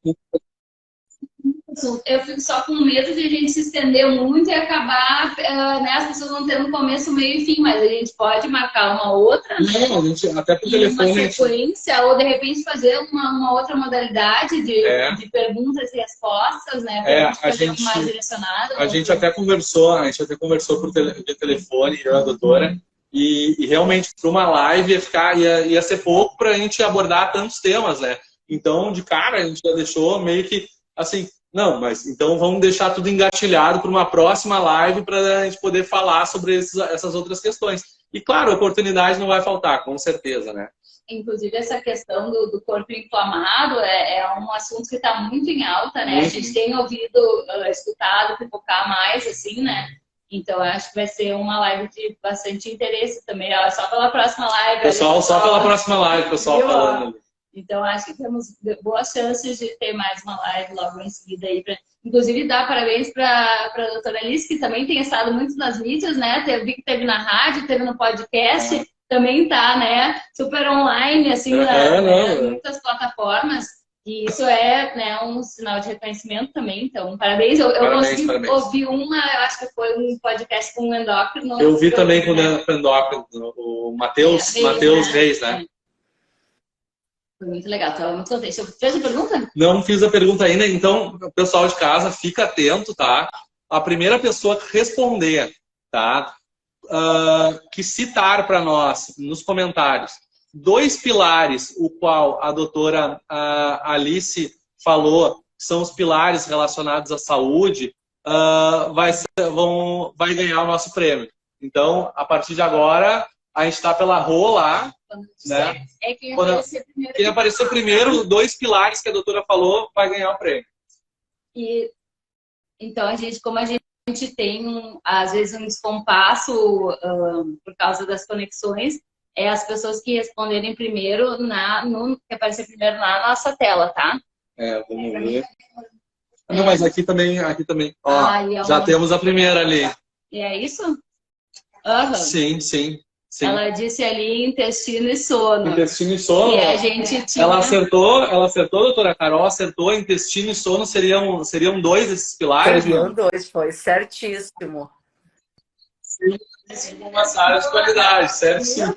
Eu fico só com medo de a gente se estender muito e acabar, né, as pessoas não tendo começo, meio e fim, mas a gente pode marcar uma outra, né? Não, a gente, até por telefone, uma sequência, ou de repente fazer uma outra modalidade de perguntas e respostas, né? A gente mais direcionado. A gente até conversou por telefone, eu e a doutora, e realmente para uma live ia ser pouco para a gente abordar tantos temas, né? Então, de cara, a gente já deixou meio que assim, não, mas então vamos deixar tudo engatilhado para uma próxima live para a gente poder falar sobre essas outras questões. E claro, a oportunidade não vai faltar, com certeza, né? Inclusive, essa questão do corpo inflamado é um assunto que está muito em alta, né? A gente tem ouvido, escutado, pipocar mais, assim, né? Então, acho que vai ser uma live de bastante interesse também. Ó, só pela próxima live. Pessoal, só pela próxima live, pessoal falando. Então, acho que temos boas chances de ter mais uma live logo em seguida aí. Inclusive, dar parabéns para a doutora Alice, que também tem estado muito nas mídias, né? Vi que teve na rádio, teve no podcast, também tá, né? Super online, assim, muitas plataformas. E isso é, né, um sinal de reconhecimento também. Então, parabéns. Eu consegui ouvir eu acho que foi um podcast com o endócrino. Eu vi também com o endócrino, o Matheus Reis, né? Foi muito legal, estava muito contente. Você fez a pergunta? Não fiz a pergunta ainda, então, pessoal de casa, fica atento, tá? A primeira pessoa que responder, tá? Que citar para nós, nos comentários, 2 pilares, o qual a doutora Alice falou, são os pilares relacionados à saúde, vai ganhar o nosso prêmio. Então, a partir de agora, a gente está pela rua lá, né? Quem aparecer primeiro, 2 pilares que a doutora falou, vai ganhar o prêmio. E, então, como a gente tem, às vezes, um descompasso por causa das conexões, as pessoas que responderem primeiro, que aparecer primeiro na nossa tela, tá? Vamos ver. Não, mas aqui também. Ó, já temos a primeira ali. E é isso? Sim. Ela disse ali intestino e sono. Intestino e sono. E a gente tinha... Ela acertou, doutora Carol, acertou. Intestino e sono seriam 2 desses pilares? Seriam 2, foi certíssimo. uma área de qualidade, certo? Sim.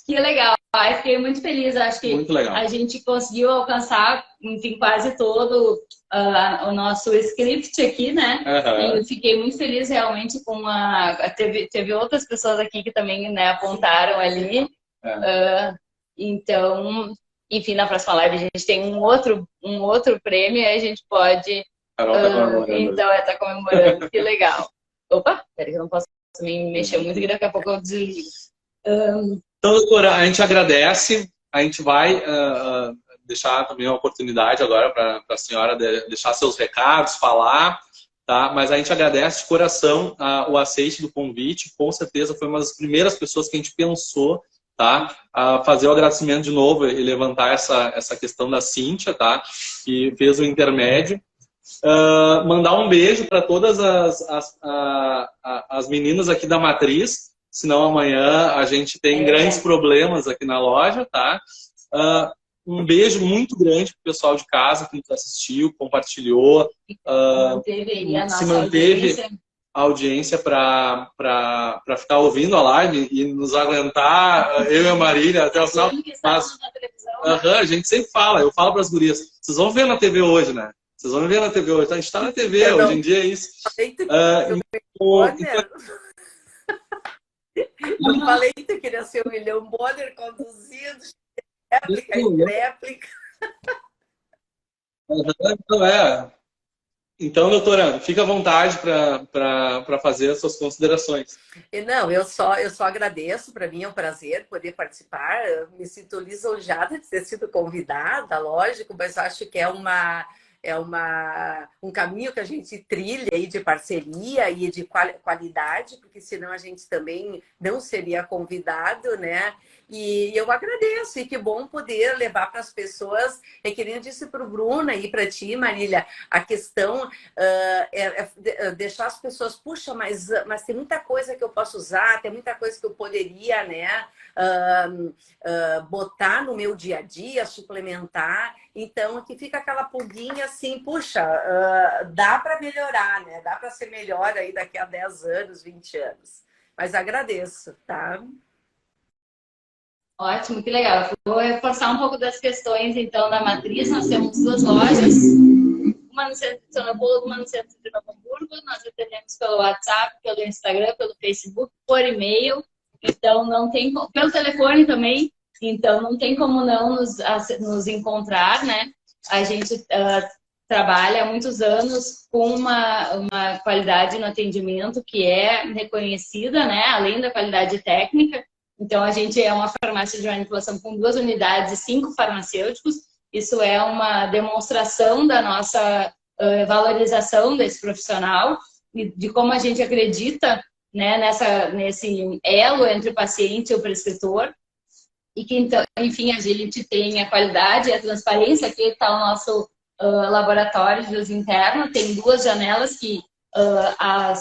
Que legal. Eu fiquei muito feliz. Acho que a gente conseguiu alcançar, enfim, quase todo o nosso script aqui, né? E fiquei muito feliz realmente com teve outras pessoas aqui que também, né, apontaram ali. Então, enfim, na próxima live a gente tem um outro prêmio e a gente pode... Carol tá comemorando. Então, tá comemorando. Que legal. Opa, peraí que eu não posso me mexer muito, que daqui a pouco eu desligo. Então, doutora, a gente agradece. A gente vai deixar também uma oportunidade agora para a senhora deixar seus recados, falar, tá? Mas a gente agradece de coração o aceite do convite. Com certeza foi uma das primeiras pessoas que a gente pensou, tá? A fazer o agradecimento de novo e levantar essa questão da Cíntia, tá? Que fez o intermédio. Mandar um beijo para todas as meninas aqui da Matriz, senão amanhã a gente tem grandes problemas aqui na loja, tá? Um beijo muito grande pro pessoal de casa que nos assistiu, compartilhou, se manteve a audiência para ficar ouvindo a live e nos aguentar, eu e a Marília, até o final. Mas, a gente sempre fala, eu falo para as gurias, vocês vão ver na TV hoje, né? Vocês vão ver na TV hoje. A gente está na TV, hoje em dia é isso. Eu falei que tu queria ser o William Bonner conduzido, réplica. Então, doutora, fica à vontade para fazer as suas considerações. Não, eu só agradeço, para mim é um prazer poder participar. Eu me sinto lisonjeada de ter sido convidada, lógico, mas acho que é um caminho que a gente trilha aí de parceria e de qualidade, porque senão a gente também não seria convidado, né? E eu agradeço, e que bom poder levar para as pessoas, é que nem eu disse para o Bruno e para ti, Marília, a questão deixar as pessoas, puxa, mas tem muita coisa que eu posso usar, tem muita coisa que eu poderia, né, botar no meu dia a dia, suplementar. Então, aqui fica aquela pulguinha assim, puxa, dá para melhorar, né? Dá para ser melhor aí daqui a 10 anos, 20 anos. Mas agradeço, tá? Ótimo, que legal. Vou reforçar um pouco das questões, então, da Matriz. Nós temos 2 lojas, uma no centro de São Paulo, uma no centro de Novo Hamburgo. Nós atendemos pelo WhatsApp, pelo Instagram, pelo Facebook, por e-mail. Então, não tem... Pelo telefone também. Então, não tem como não nos encontrar, né? A gente trabalha há muitos anos com uma qualidade no atendimento que é reconhecida, né? Além da qualidade técnica. Então, a gente é uma farmácia de manipulação com 2 unidades e 5 farmacêuticos. Isso é uma demonstração da nossa valorização desse profissional e de como a gente acredita, né, nesse elo entre o paciente e o prescritor. E que, então, enfim, a gente tem a qualidade e a transparência. Aqui está o nosso laboratório de uso interno. Tem 2 janelas que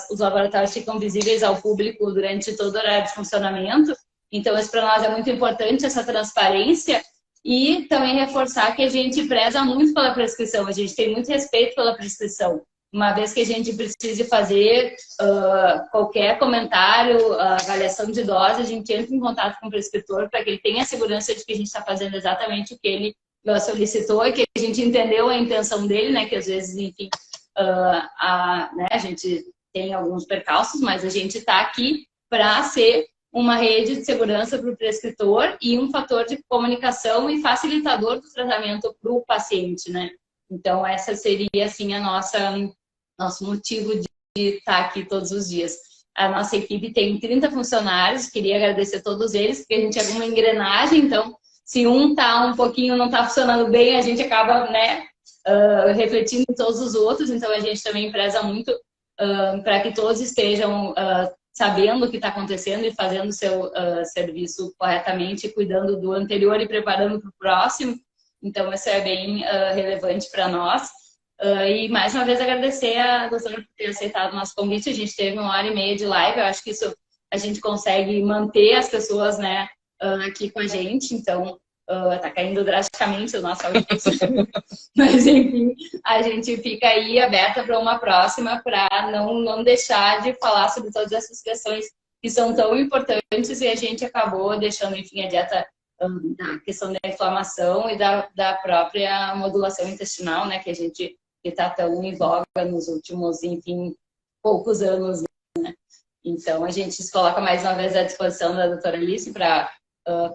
os laboratórios ficam visíveis ao público durante todo o horário de funcionamento. Então, isso para nós é muito importante, essa transparência. E também reforçar que a gente preza muito pela prescrição. A gente tem muito respeito pela prescrição. Uma vez que a gente precise fazer qualquer comentário, avaliação de dose, a gente entra em contato com o prescritor para que ele tenha a segurança de que a gente está fazendo exatamente o que ele solicitou e que a gente entendeu a intenção dele, né? Que às vezes, enfim, né, a gente tem alguns percalços, mas a gente está aqui para ser uma rede de segurança para o prescritor e um fator de comunicação e facilitador do tratamento para o paciente, né? Então, essa seria, assim, nosso motivo de estar aqui todos os dias. A nossa equipe tem 30 funcionários, queria agradecer a todos eles, porque a gente é uma engrenagem, então, se um tá um pouquinho, não está funcionando bem, a gente acaba, né, refletindo em todos os outros, então a gente também preza muito para que todos estejam sabendo o que está acontecendo e fazendo o seu serviço corretamente, cuidando do anterior e preparando para o próximo. Então, isso é bem relevante para nós. E, mais uma vez, agradecer a doutora por ter aceitado o nosso convite. A gente teve 1h30 de live. Eu acho que isso a gente consegue manter as pessoas, né, aqui com a gente. Então, Tá caindo drasticamente o nosso audiência. Mas, enfim, a gente fica aí aberta para uma próxima, para não deixar de falar sobre todas essas questões que são tão importantes e a gente acabou deixando, enfim, a dieta da questão da inflamação e da própria modulação intestinal, né, que a gente está tão em voga nos últimos, enfim, poucos anos, né? Então, a gente se coloca mais uma vez à disposição da doutora Alice para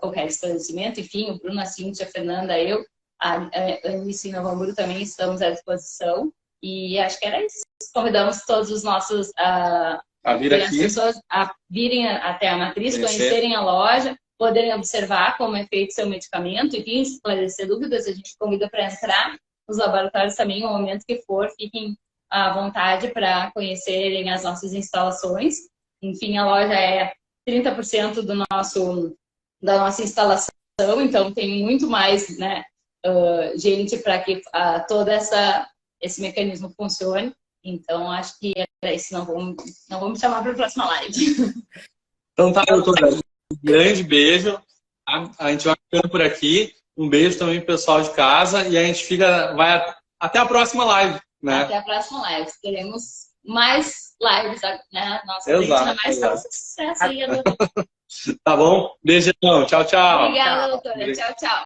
qualquer esclarecimento. Enfim, o Bruno, a Cíntia, a Fernanda, eu, a Alice e Novo Hamburgo também estamos à disposição. E acho que era isso. Convidamos todos os nossos as pessoas a virem até a matriz, conhecerem a loja, poderem observar como é feito seu medicamento, enfim, esclarecer dúvidas. A gente convida para entrar nos laboratórios também, no momento que for, fiquem à vontade para conhecerem as nossas instalações. Enfim, a loja é 30% da nossa instalação, então tem muito mais, né, gente para que todo esse mecanismo funcione. Então, acho que era isso. Não vamos chamar para a próxima live. Então tá, doutora. Um grande beijo. A gente vai ficando por aqui. Um beijo também pro pessoal de casa. E a gente vai até a próxima live, né? Até a próxima live. Teremos mais lives, né? Nossa, ainda mais sucesso aí, doutora. Tá bom? Beijão. Tchau, tchau. Obrigada, doutora. Tchau, tchau.